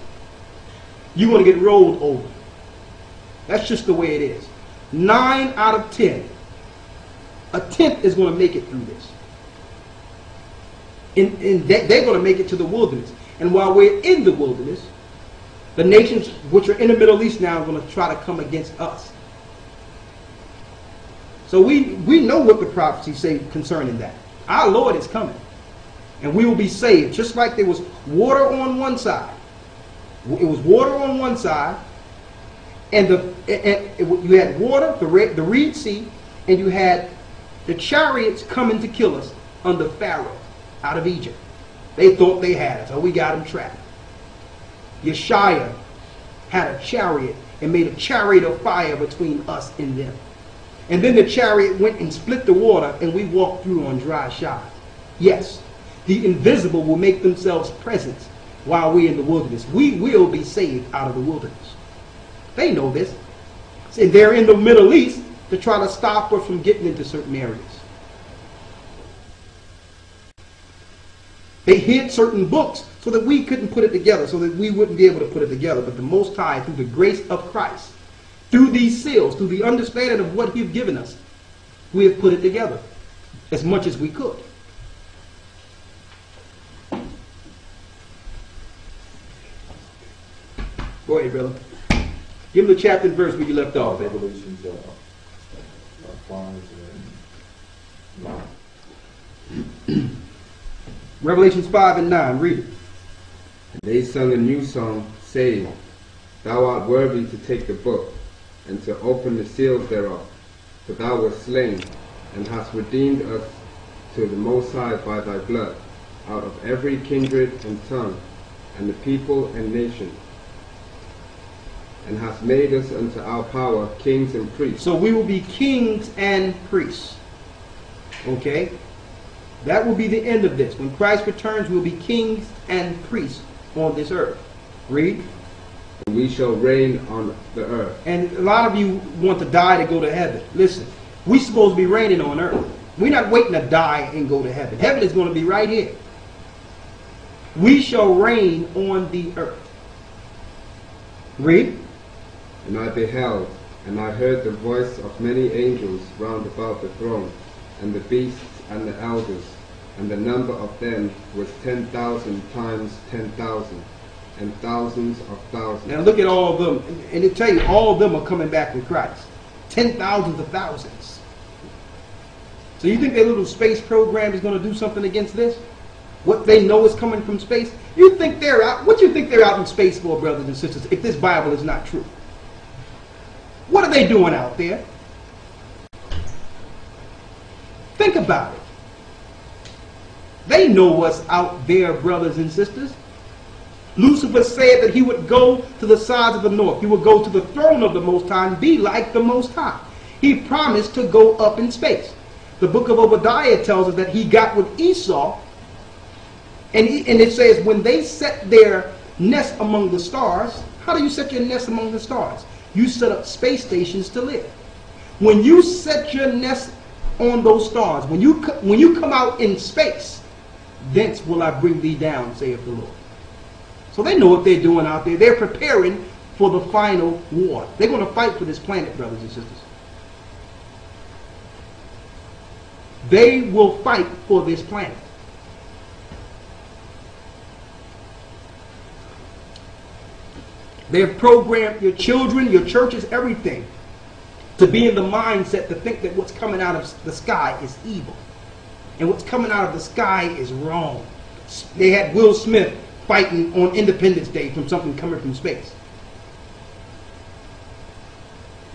Speaker 1: you're going to get rolled over. That's just the way it is. 9 out of 10. A 10th is going to make it through this. And they're going to make it to the wilderness. And while we're in the wilderness, The nations which are in the Middle East now are going to try to come against us. So we know what the prophecies say concerning that. Our Lord is coming. And we will be saved. Just like there was water on one side. It was water on one side. And you had water, the Red Sea. And you had the chariots coming to kill us under Pharaoh out of Egypt. They thought they had us. So we got them trapped. Yeshua had a chariot and made a chariot of fire between us and them. And then the chariot went and split the water, and we walked through on dry shod. Yes, the invisible will make themselves present while we're in the wilderness. We will be saved out of the wilderness. They know this. And they're in the Middle East to try to stop us from getting into certain areas. They hid certain books so that we couldn't put it together, so that we wouldn't be able to put it together. But the Most High, through the grace of Christ, through these seals, through the understanding of what He's given us, we have put it together as much as we could. Go ahead, brother. Give him the chapter and verse where you left off.
Speaker 2: Revelations 5 and 9.
Speaker 1: Revelations 5 and 9. Read it.
Speaker 3: And they sung a new song, saying, Thou art worthy to take the book, and to open the seals thereof. For thou wast slain, and hast redeemed us to the Most High by thy blood, out of every kindred and tongue, and the people and nation, and hast made us unto our power kings and priests.
Speaker 1: So we will be kings and priests. Okay? That will be the end of this. When Christ returns, we'll be kings and priests on this earth. Read.
Speaker 3: And we shall reign on the earth.
Speaker 1: And a lot of you want to die to go to heaven. Listen, we're supposed to be reigning on earth. We're not waiting to die and go to heaven. Heaven is going to be right here. We shall reign on the earth. Read.
Speaker 3: And I beheld, and I heard the voice of many angels round about the throne, and the beasts and the elders, and the number of them was 10,000 times 10,000, and thousands of thousands.
Speaker 1: Now look at all of them, and it tell you all of them are coming back with Christ. 10,000s of thousands. So you think their little space program is going to do something against this? What they know is coming from space? You think they're out? What do you think they're out in space for, brothers and sisters, if this Bible is not true? What are they doing out there? Think about it. They know what's out there, brothers and sisters. Lucifer said that he would go to the sides of the north. He would go to the throne of the Most High and be like the Most High. He promised to go up in space. The book of Obadiah tells us that he got with Esau, and it says when they set their nest among the stars. How do you set your nest among the stars? You set up space stations to live. When you set your nest on those stars, when you come out in space, thence will I bring thee down, saith the Lord. So they know what they're doing out there. They're preparing for the final war. They're going to fight for this planet, brothers and sisters. They will fight for this planet. They have programmed your children, your churches, everything to be in the mindset to think that what's coming out of the sky is evil. And what's coming out of the sky is wrong. They had Will Smith fighting on Independence Day from something coming from space.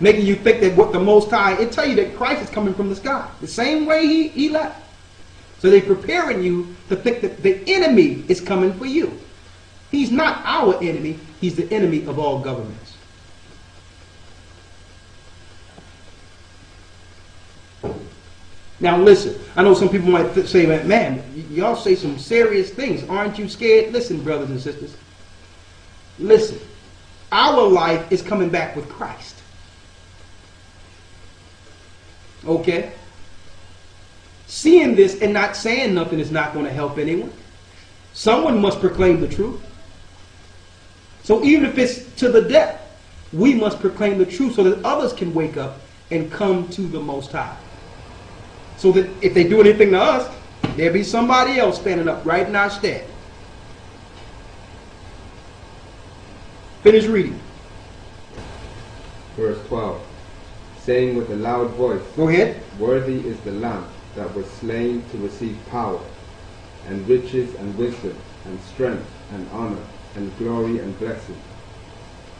Speaker 1: Making you think that what the Most High, it tell you that Christ is coming from the sky. The same way he left. So they're preparing you to think that the enemy is coming for you. He's not our enemy. He's the enemy of all governments. Now listen, I know some people might say, man, y'all say some serious things. Aren't you scared? Listen, brothers and sisters. Listen, our life is coming back with Christ. Okay? Seeing this and not saying nothing is not going to help anyone. Someone must proclaim the truth. So even if it's to the death, we must proclaim the truth so that others can wake up and come to the Most High. So that if they do anything to us, there'll be somebody else standing up right in our stead. Finish reading.
Speaker 3: Verse 12. Saying with a loud voice,
Speaker 1: Go ahead.
Speaker 3: Worthy is the Lamb that was slain to receive power, and riches and wisdom, and strength and honor, and glory and blessing.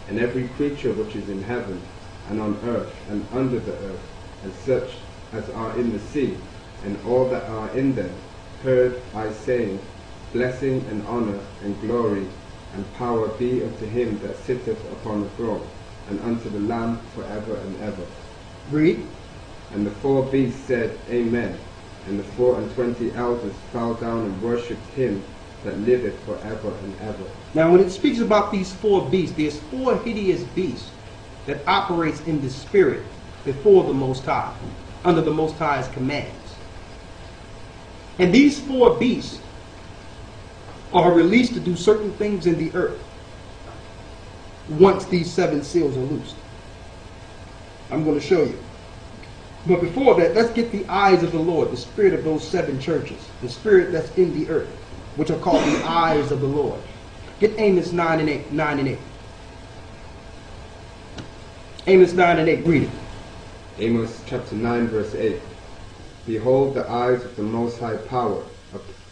Speaker 3: And every creature which is in heaven, and on earth, and under the earth, and such as are in the sea, and all that are in them, heard I saying, Blessing and honor and glory and power be unto him that sitteth upon the throne, and unto the Lamb forever and ever.
Speaker 1: Read.
Speaker 3: And the 4 beasts said, Amen. And the 24 elders fell down and worshipped him that liveth forever and ever.
Speaker 1: Now when it speaks about these 4 beasts, there's 4 hideous beasts that operates in the spirit before the Most High, under the Most High's commands. And these 4 beasts are released to do certain things in the earth once these 7 seals are loosed. I'm going to show you. But before that, let's get the eyes of the Lord, the spirit of those 7 churches, the spirit that's in the earth, which are called the eyes of the Lord. Get Amos 9 and 8. 9 and 8. Amos 9 and 8. Read it.
Speaker 3: Amos chapter 9 verse 8. Behold, the eyes of the Most High Power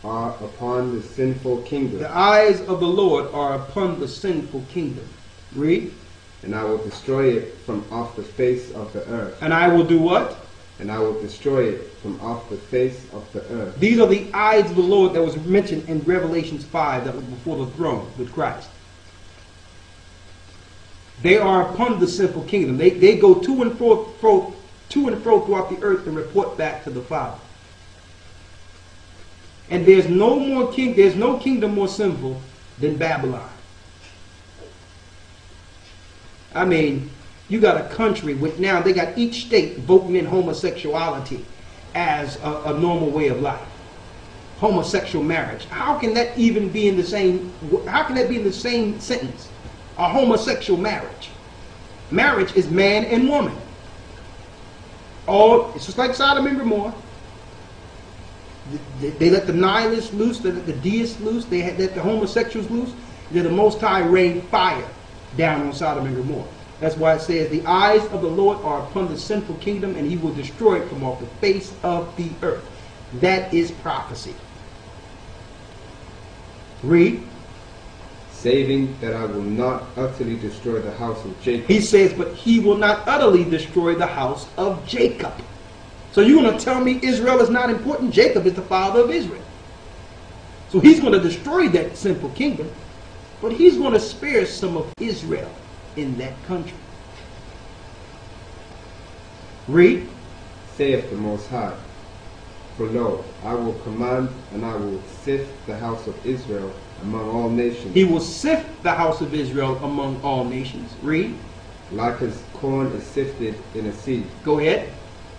Speaker 3: are upon the sinful kingdom.
Speaker 1: The eyes of the Lord are upon the sinful kingdom. Read.
Speaker 3: And I will destroy it from off the face of the earth.
Speaker 1: And I will do what?
Speaker 3: And I will destroy it from off the face of the earth.
Speaker 1: These are the eyes of the Lord that was mentioned in Revelation 5 that was before the throne with Christ. They are upon the sinful kingdom. They go to and fro throughout the earth and report back to the Father. And there's no kingdom more sinful than Babylon. I mean, you got a country with now they got each state voting in homosexuality as a normal way of life. Homosexual marriage. How can that even be in the same? How can that be in the same sentence? A homosexual marriage. Marriage is man and woman. It's just like Sodom and Gomorrah. They let the nihilists loose, they let the deists loose, they let the homosexuals loose. Then the Most High rained fire down on Sodom and Gomorrah. That's why it says, the eyes of the Lord are upon the sinful kingdom, and he will destroy it from off the face of the earth. That is prophecy. Read.
Speaker 3: Saving that I will not utterly destroy the house of Jacob.
Speaker 1: He says, but he will not utterly destroy the house of Jacob. So you're going to tell me Israel is not important? Jacob is the father of Israel. So he's going to destroy that sinful kingdom, but he's going to spare some of Israel in that country. Read.
Speaker 3: Saith the Most High, For lo, I will command, and I will sift the house of Israel among all nations.
Speaker 1: He will sift the house of Israel among all nations. Read.
Speaker 3: Like as corn is sifted in a sieve.
Speaker 1: Go ahead.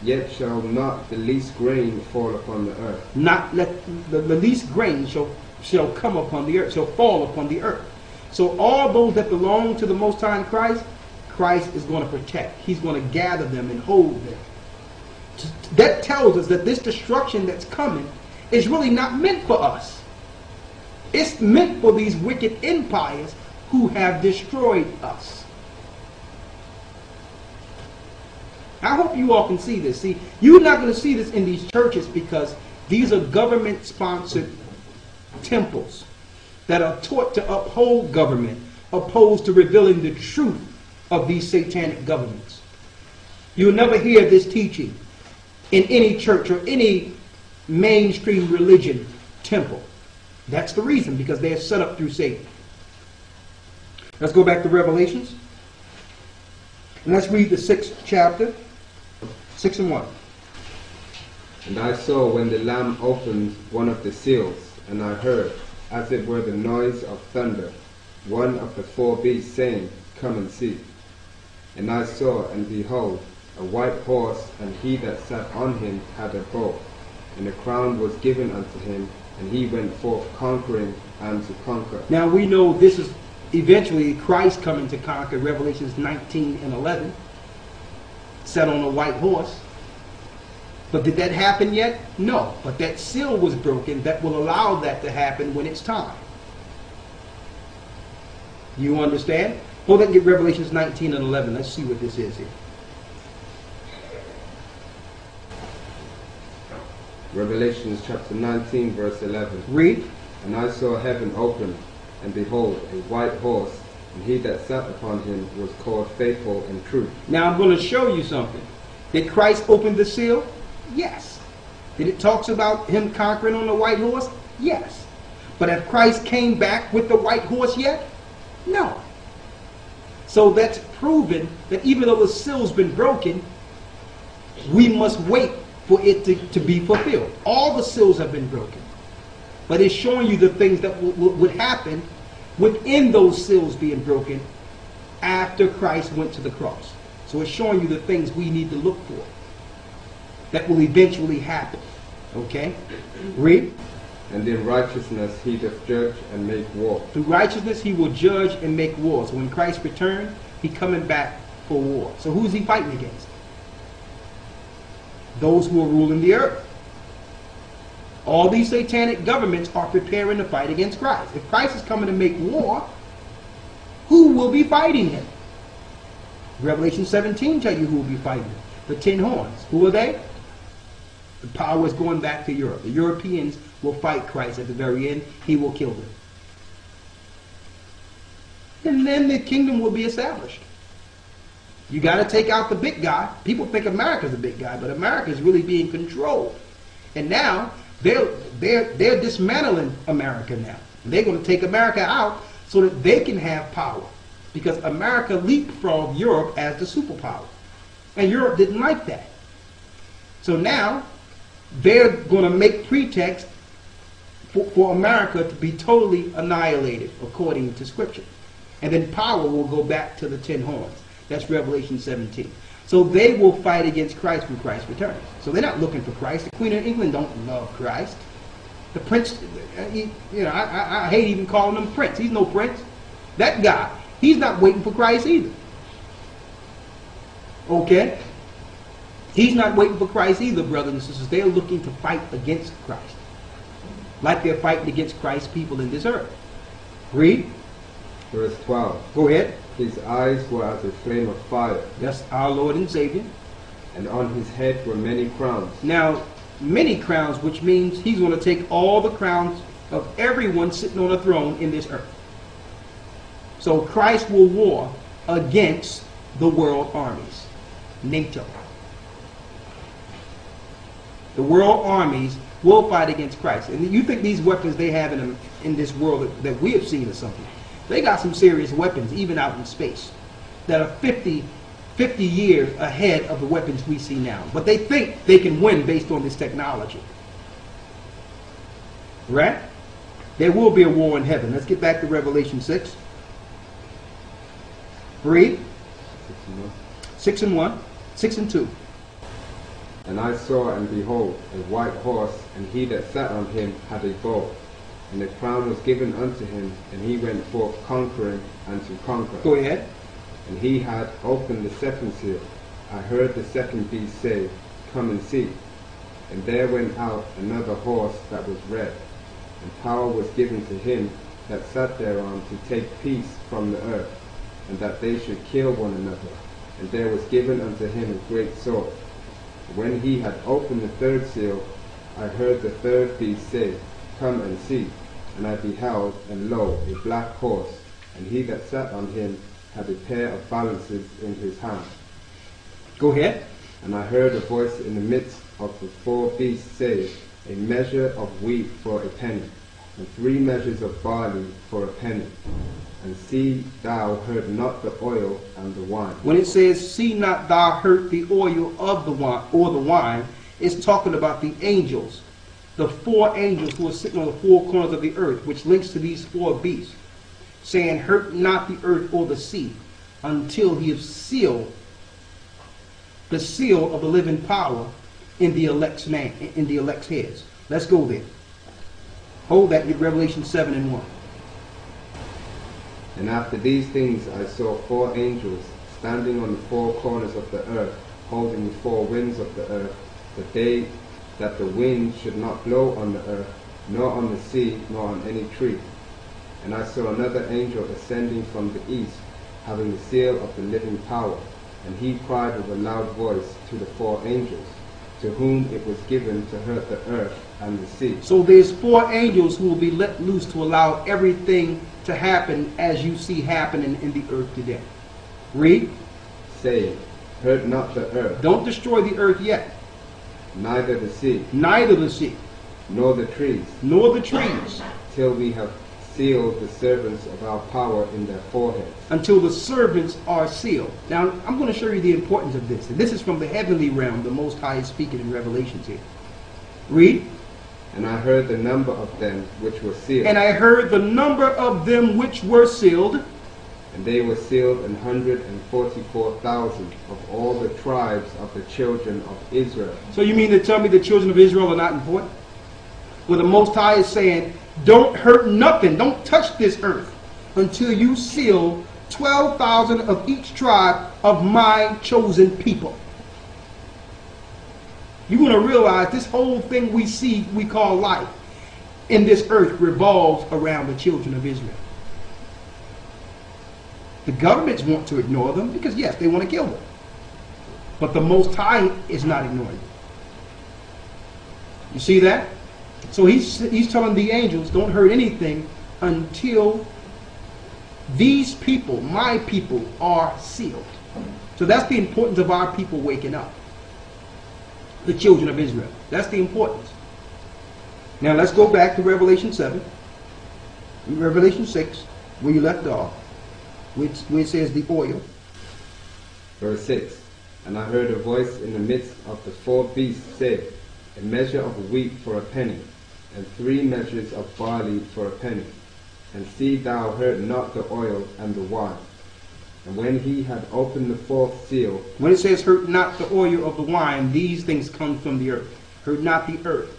Speaker 3: Yet shall not the least grain fall upon the earth.
Speaker 1: Not let the least grain shall come upon the earth, shall fall upon the earth. So all those that belong to the Most High in Christ, Christ is going to protect. He's going to gather them and hold them. That tells us that this destruction that's coming is really not meant for us. It's meant for these wicked empires who have destroyed us. I hope you all can see this. See, you're not going to see this in these churches because these are government-sponsored temples that are taught to uphold government opposed to revealing the truth of these satanic governments. You'll never hear this teaching in any church or any mainstream religion temple. That's the reason, because they're set up through Satan. Let's go back to Revelations. And let's read the 6th chapter, 6 and 1.
Speaker 3: And I saw when the Lamb opened one of the seals, and I heard, as it were the noise of thunder, one of the 4 beasts saying, Come and see. And I saw, and behold, a white horse, and he that sat on him had a bow, and a crown was given unto him, and he went forth conquering and to conquer.
Speaker 1: Now we know this is eventually Christ coming to conquer. Revelations 19 and 11. Sat on a white horse. But did that happen yet? No. But that seal was broken that will allow that to happen when it's time. You understand? Hold that and get Revelations 19 and 11. Let's see what this is here.
Speaker 3: Revelations chapter 19, verse 11.
Speaker 1: Read.
Speaker 3: And I saw heaven open, and behold, a white horse, and he that sat upon him was called Faithful and True.
Speaker 1: Now I'm going to show you something. Did Christ open the seal? Yes. Did it talks about him conquering on the white horse? Yes. But have Christ came back with the white horse yet? No. So that's proven that even though the seal's been broken, we must wait for it to be fulfilled. All the seals have been broken. But it's showing you the things that would happen within those seals being broken after Christ went to the cross. So it's showing you the things we need to look for that will eventually happen. Okay? Read.
Speaker 3: And in righteousness he doth judge and make war.
Speaker 1: Through righteousness he will judge and make war. So when Christ returns, he coming back for war. So who's he fighting against? Those who are ruling the earth. All these satanic governments are preparing to fight against Christ. If Christ is coming to make war, who will be fighting him? Revelation 17 tells you who will be fighting him. The 10 horns. Who are they? The power is going back to Europe. The Europeans will fight Christ at the very end. He will kill them. And then the kingdom will be established. You got to take out the big guy. People think America's the big guy, but America is really being controlled. And now they're dismantling America now. They're going to take America out so that they can have power. Because America leapfrogged Europe as the superpower. And Europe didn't like that. So now they're going to make pretext for America to be totally annihilated according to Scripture. And then power will go back to the 10 horns. That's Revelation 17. So they will fight against Christ when Christ returns. So they're not looking for Christ. The Queen of England don't love Christ. The prince, I hate even calling him prince. He's no prince. That guy, he's not waiting for Christ either. Okay? He's not waiting for Christ either, brothers and sisters. They're looking to fight against Christ. Like they're fighting against Christ's people in this earth. Read.
Speaker 3: Verse 12.
Speaker 1: Go ahead.
Speaker 3: His eyes were as a flame of fire.
Speaker 1: That's our Lord and Savior.
Speaker 3: And on his head were many crowns.
Speaker 1: Now, many crowns, which means he's going to take all the crowns of everyone sitting on a throne in this earth. So Christ will war against the world armies. NATO. The world armies will fight against Christ. And you think these weapons they have in this world that we have seen or something. They got some serious weapons, even out in space, that are 50 years ahead of the weapons we see now. But they think they can win based on this technology. Right? There will be a war in heaven. Let's get back to Revelation 6. Read. 6 and 1. 6 and 2.
Speaker 3: And I saw, and behold, a white horse, and he that sat on him had a bow. And a crown was given unto him, and he went forth conquering and to conquer.
Speaker 1: Go ahead.
Speaker 3: And he had opened the second seal. I heard the second beast say, Come and see. And there went out another horse that was red, and power was given to him that sat thereon to take peace from the earth, and that they should kill one another. And there was given unto him a great sword. When he had opened the third seal, I heard the third beast say, Come and see. And I beheld, and lo, a black horse, and he that sat on him had a pair of balances in his hand.
Speaker 1: Go ahead.
Speaker 3: And I heard a voice in the midst of the 4 beasts say, A measure of wheat for a penny, and 3 measures of barley for a penny. And see thou hurt not the oil and the wine.
Speaker 1: When it says, see not thou hurt the oil of the wine, or the wine, it's talking about the angels. The 4 angels who are sitting on the 4 corners of the earth, which links to these 4 beasts, saying, hurt not the earth or the sea, until he has sealed the seal of the living power in the elect's name, in the elect's heads. Let's go there. Hold that in Revelation 7 and 1.
Speaker 3: And after these things I saw 4 angels standing on the 4 corners of the earth, holding the 4 winds of the earth, that the wind should not blow on the earth, nor on the sea, nor on any tree. And I saw another angel ascending from the east, having the seal of the living power. And he cried with a loud voice to the 4 angels, to whom it was given to hurt the earth and the sea.
Speaker 1: So there's 4 angels who will be let loose to allow everything to happen as you see happening in the earth today. Read.
Speaker 3: Saying, hurt not the earth,
Speaker 1: Don't destroy the earth yet,
Speaker 3: neither the sea,
Speaker 1: neither the sea,
Speaker 3: nor the trees,
Speaker 1: nor the trees,
Speaker 3: till we have sealed the servants of our power in their foreheads.
Speaker 1: until the servants are sealed. Now, I'm going to show you the importance of this. And this is from the heavenly realm, the Most High is speaking in Revelations here. Read.
Speaker 3: And I heard the number of them which were sealed.
Speaker 1: And I heard the number of them which were sealed.
Speaker 3: And they were sealed 144,000 of all the tribes of the children of Israel.
Speaker 1: So you mean to tell me the children of Israel are not important? Well, the Most High is saying, don't hurt nothing, don't touch this earth until you seal 12,000 of each tribe of my chosen people. You're going to realize this whole thing we see, we call life, in this earth revolves around the children of Israel. The governments want to ignore them because, yes, they want to kill them. But the Most High is not ignoring them. You see that? So he's telling the angels, don't hurt anything until these people, my people, are sealed. So that's the importance of our people waking up. The children of Israel. That's the importance. Now let's go back to Revelation 7. Revelation 6, where you left off, where it says the oil.
Speaker 3: Verse 6. And I heard a voice in the midst of the 4 beasts say, a measure of wheat for a penny, and 3 measures of barley for a penny. And see thou hurt not the oil and the wine. And when he had opened the 4th seal,
Speaker 1: when it says hurt not the oil of the wine, these things come from the earth. Hurt not the earth.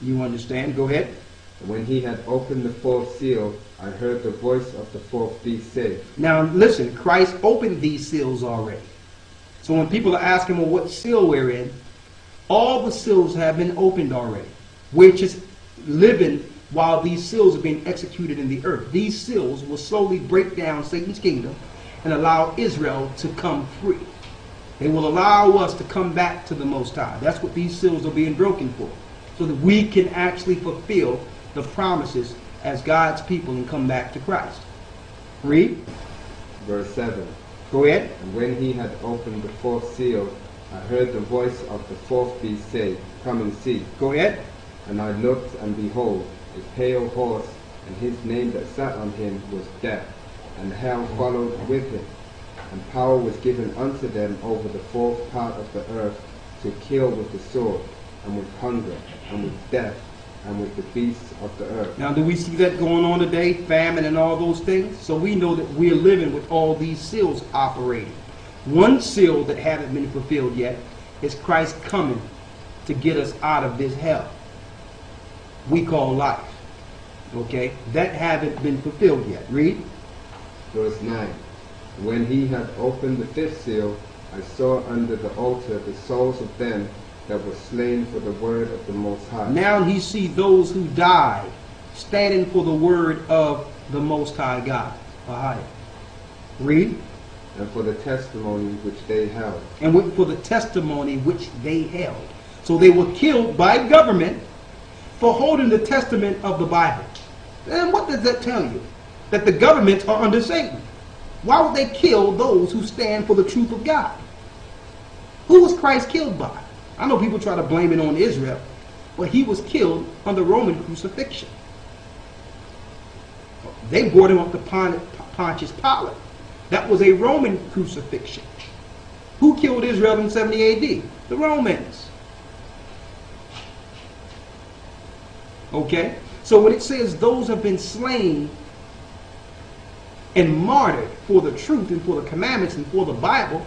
Speaker 1: You understand? Go ahead.
Speaker 3: and when he had opened the 4th seal, I heard the voice of the 4th beast say.
Speaker 1: Now listen, Christ opened these seals already. So when people are asking, well, what seal we're in, all the seals have been opened already. We're just living while these seals are being executed in the earth. These seals will slowly break down Satan's kingdom and allow Israel to come free. They will allow us to come back to the Most High. That's what these seals are being broken for. So that we can actually fulfill the promises as God's people and come back to Christ. Read.
Speaker 3: Verse 7.
Speaker 1: Go ahead.
Speaker 3: And when he had opened the 4th seal, I heard the voice of the 4th beast say, Come and see.
Speaker 1: Go ahead.
Speaker 3: And I looked, and behold, a pale horse, and his name that sat on him was Death, and hell followed with him. And power was given unto them over the 4th part of the earth to kill with the sword, and with hunger, and with death, and with the beasts of the earth.
Speaker 1: Now, do we see that going on today? Famine and all those things? So we know that we're living with all these seals operating. One seal that hasn't been fulfilled yet is Christ coming to get us out of this hell we call life. Okay? That hasn't been fulfilled yet. Read.
Speaker 3: Verse 9. When he had opened the 5th seal, I saw under the altar the souls of them that were slain for the word of the Most High.
Speaker 1: Now he sees those who died standing for the word of the Most High God. Ahai. Read.
Speaker 3: And for the testimony which they held.
Speaker 1: And for the testimony which they held. So they were killed by government for holding the testament of the Bible. And what does that tell you? That the governments are under Satan. Why would they kill those who stand for the truth of God? Who was Christ killed by? I know people try to blame it on Israel, but he was killed under Roman crucifixion. They brought him up to Pontius Pilate. That was a Roman crucifixion. Who killed Israel in 70 AD? The Romans. Okay? So when it says those have been slain and martyred for the truth and for the commandments and for the Bible,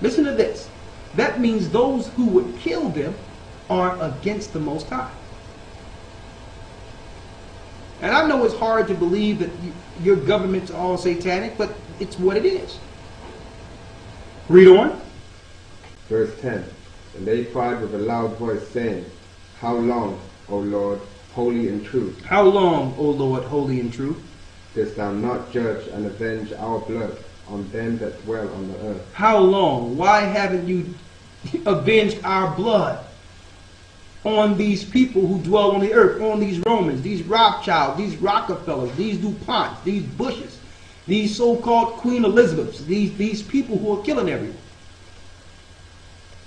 Speaker 1: listen to this. That means those who would kill them are against the Most High. And I know it's hard to believe that your government's all satanic, but it's what it is. Read on.
Speaker 3: Verse 10. And they cried with a loud voice, saying, How long, O Lord, holy and true?
Speaker 1: How long, O Lord, holy and true?
Speaker 3: didst thou not judge and avenge our blood on them that dwell on the earth?
Speaker 1: How long? Why haven't you avenged our blood on these people who dwell on the earth, on these Romans, these Rothschilds, these Rockefellers, these DuPonts, these Bushes, these so-called Queen Elizabeths, these people who are killing everyone?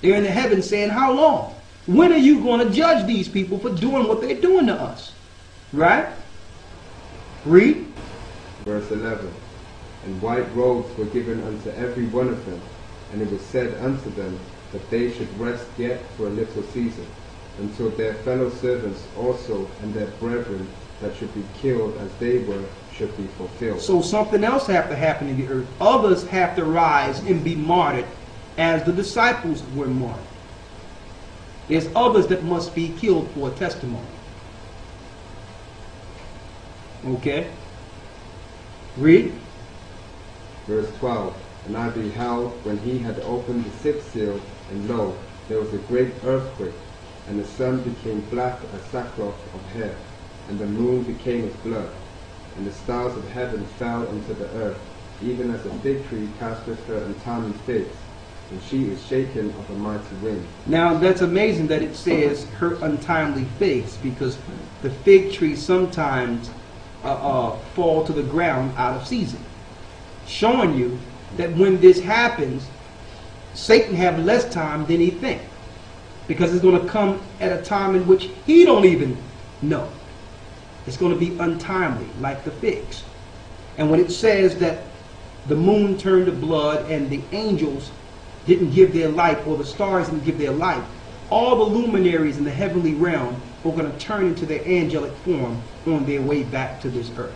Speaker 1: They're in the heavens saying, how long? When are you going to judge these people for doing what they're doing to us? Right? Read.
Speaker 3: Verse 11. And white robes were given unto every one of them, and it was said unto them that they should rest yet for a little season, until their fellow servants also and their brethren that should be killed as they were should be fulfilled.
Speaker 1: So something else have to happen in the earth. Others have to rise and be martyred as the disciples were martyred. There's others that must be killed for a testimony. Okay? Read.
Speaker 3: Verse 12. And I beheld when he had opened the sixth seal, and lo, there was a great earthquake, and the sun became black as sackcloth of hair, and the moon became as blood, and the stars of heaven fell into the earth, even as a fig tree casteth her untimely figs, and she is shaken of a mighty wind.
Speaker 1: Now that's amazing that it says her untimely figs, because the fig tree sometimes fall to the ground out of season, showing you that when this happens, Satan have less time than he think, because it's going to come at a time in which he don't even know. It's going to be untimely, like the figs. And when it says that the moon turned to blood and the angels didn't give their light, or the stars didn't give their light, all the luminaries in the heavenly realm are going to turn into their angelic form on their way back to this earth.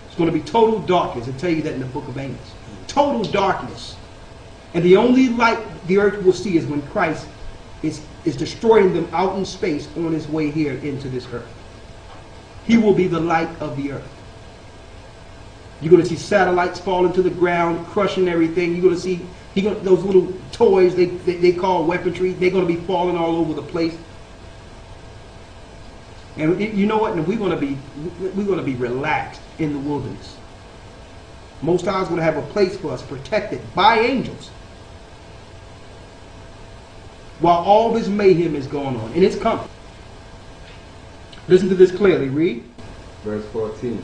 Speaker 1: It's going to be total darkness. I tell you that in the book of Amos. Total darkness. And the only light the earth will see is when Christ is destroying them out in space on his way here into this earth. He will be the light of the earth. You're going to see satellites falling to the ground, crushing everything. You're going to see those little toys they call weaponry. They're going to be falling all over the place. And you know what? And we're going to be relaxed in the wilderness. Most High is going to have a place for us protected by angels, while all this mayhem is going on, and it's coming. Listen to this clearly. Read.
Speaker 3: Verse 14.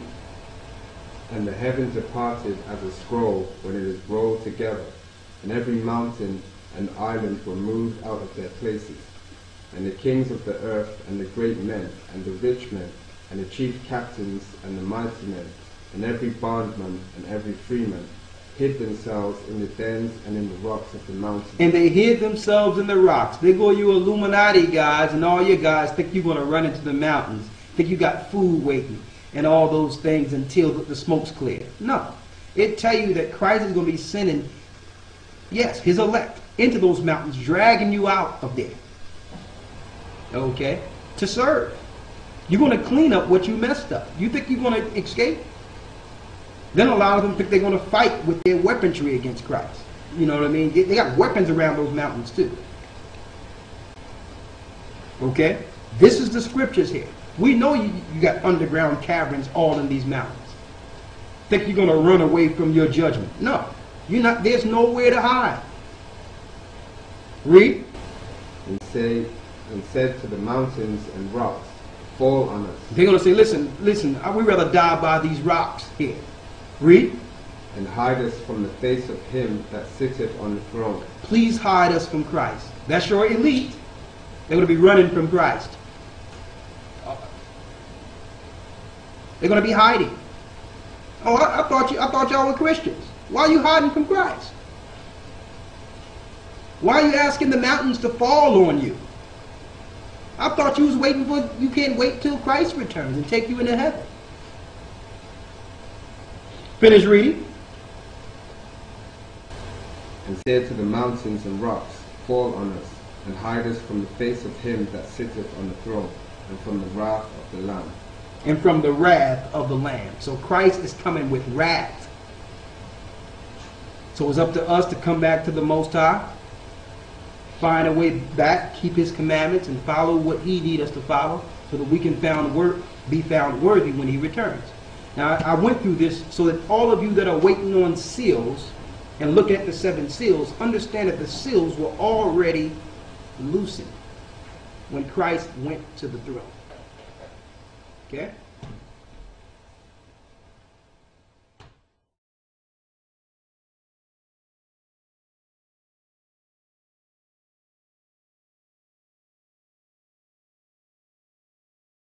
Speaker 3: And the heavens departed as a scroll when it is rolled together, and every mountain and island were moved out of their places. And the kings of the earth, and the great men, and the rich men, and the chief captains, and the mighty men, and every bondman, and every freeman, hid themselves in the dens and in the rocks of the mountains.
Speaker 1: And they hid themselves in the rocks. They go, you Illuminati guys, and all you guys think you're going to run into the mountains. Think you got food waiting, and all those things until the smoke's cleared. No. It tell you that Christ is going to be sending, yes, his elect into those mountains, dragging you out of there. Okay? To serve. You're going to clean up what you messed up. You think you're going to escape? Then a lot of them think they're going to fight with their weaponry against Christ. You know what I mean? They got weapons around those mountains too. Okay? This is the scriptures here. We know you got underground caverns all in these mountains. Think you're going to run away from your judgment. No. You're not. There's nowhere to hide. Read.
Speaker 3: And said to the mountains and rocks, fall on us.
Speaker 1: They're going to say, listen, we'd rather die by these rocks here. Read.
Speaker 3: And hide us from the face of him that sitteth on the throne.
Speaker 1: Please hide us from Christ. That's your elite. They're going to be running from Christ. They're going to be hiding. Oh, I thought y'all were Christians. Why are you hiding from Christ? Why are you asking the mountains to fall on you? I thought you was waiting for, you can't wait till Christ returns and take you into heaven. Finish reading.
Speaker 3: And said to the mountains and rocks, fall on us, and hide us from the face of him that sitteth on the throne, and from the wrath of the Lamb.
Speaker 1: And from the wrath of the Lamb. So Christ is coming with wrath. So it's up to us to come back to the Most High, find a way back, keep his commandments, and follow what he needs us to follow, so that we can be found worthy when he returns. Now, I went through this so that all of you that are waiting on seals and look at the 7 seals, understand that the seals were already loosened when Christ went to the throne. Okay?